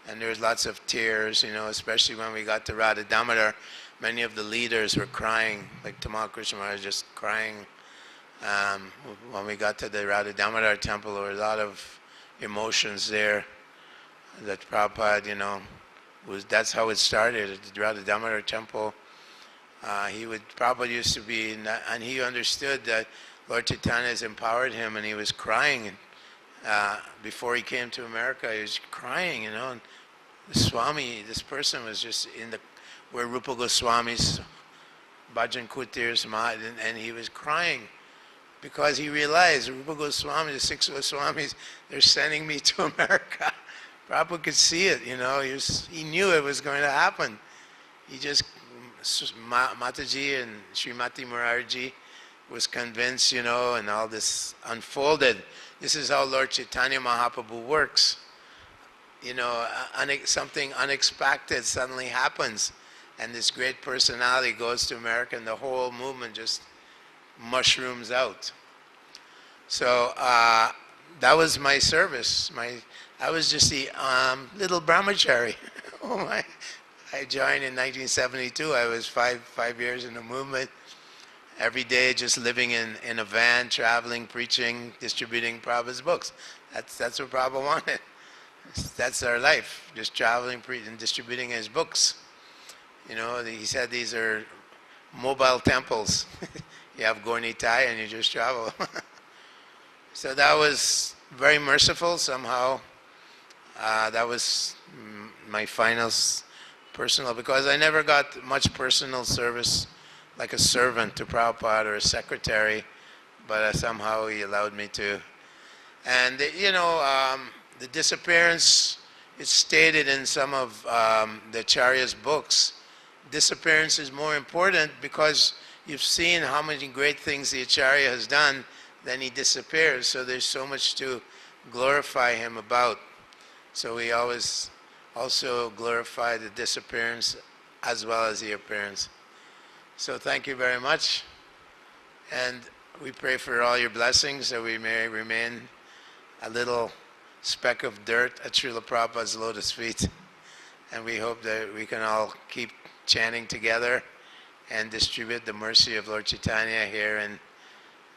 And there was lots of tears, especially when we got to Radha Damodar. Many of the leaders were crying, like Tamal Krishna Maharaj just crying. When we got to the Radha Damodar temple, there were a lot of emotions there. That Prabhupada, that's how it started at the Radha Damodar temple. Prabhupada used to be, and he understood that Lord Chaitanya has empowered him, and he was crying. Before he came to America, he was crying, and the Swami, this person was just where Rupa Goswami's Bhajan Kutir's Mahad, and he was crying because he realized Rupa Goswami, the 6 Goswamis, they're sending me to America. Prabhupada could see it, he knew it was going to happen. He just, Mataji and Srimati Murarji was convinced, and all this unfolded. This is how Lord Chaitanya Mahaprabhu works. Something unexpected suddenly happens, and this great personality goes to America, and the whole movement just mushrooms out. So that was my service. I was just the little brahmachari. I joined in 1972. I was five years in the movement. Every day just living in a van, traveling, preaching, distributing Prabhupada's books. That's what Prabhupada wanted. That's our life, just traveling, and distributing his books. He said these are mobile temples. You have Gornitai and you just travel. So that was very merciful somehow. That was my final personal, because I never got much personal service like a servant to Prabhupada or a secretary, but somehow he allowed me to. And the disappearance is stated in some of the Acharya's books. Disappearance is more important because you've seen how many great things the Acharya has done, then he disappears. So there's so much to glorify him about. So we always also glorify the disappearance as well as the appearance. So thank you very much. And we pray for all your blessings that we may remain a little speck of dirt at Srila Prabhupada's lotus feet. And we hope that we can all keep chanting together and distribute the mercy of Lord Chaitanya here in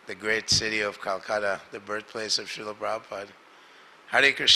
the great city of Kolkata, the birthplace of Srila Prabhupada. Hare Krishna.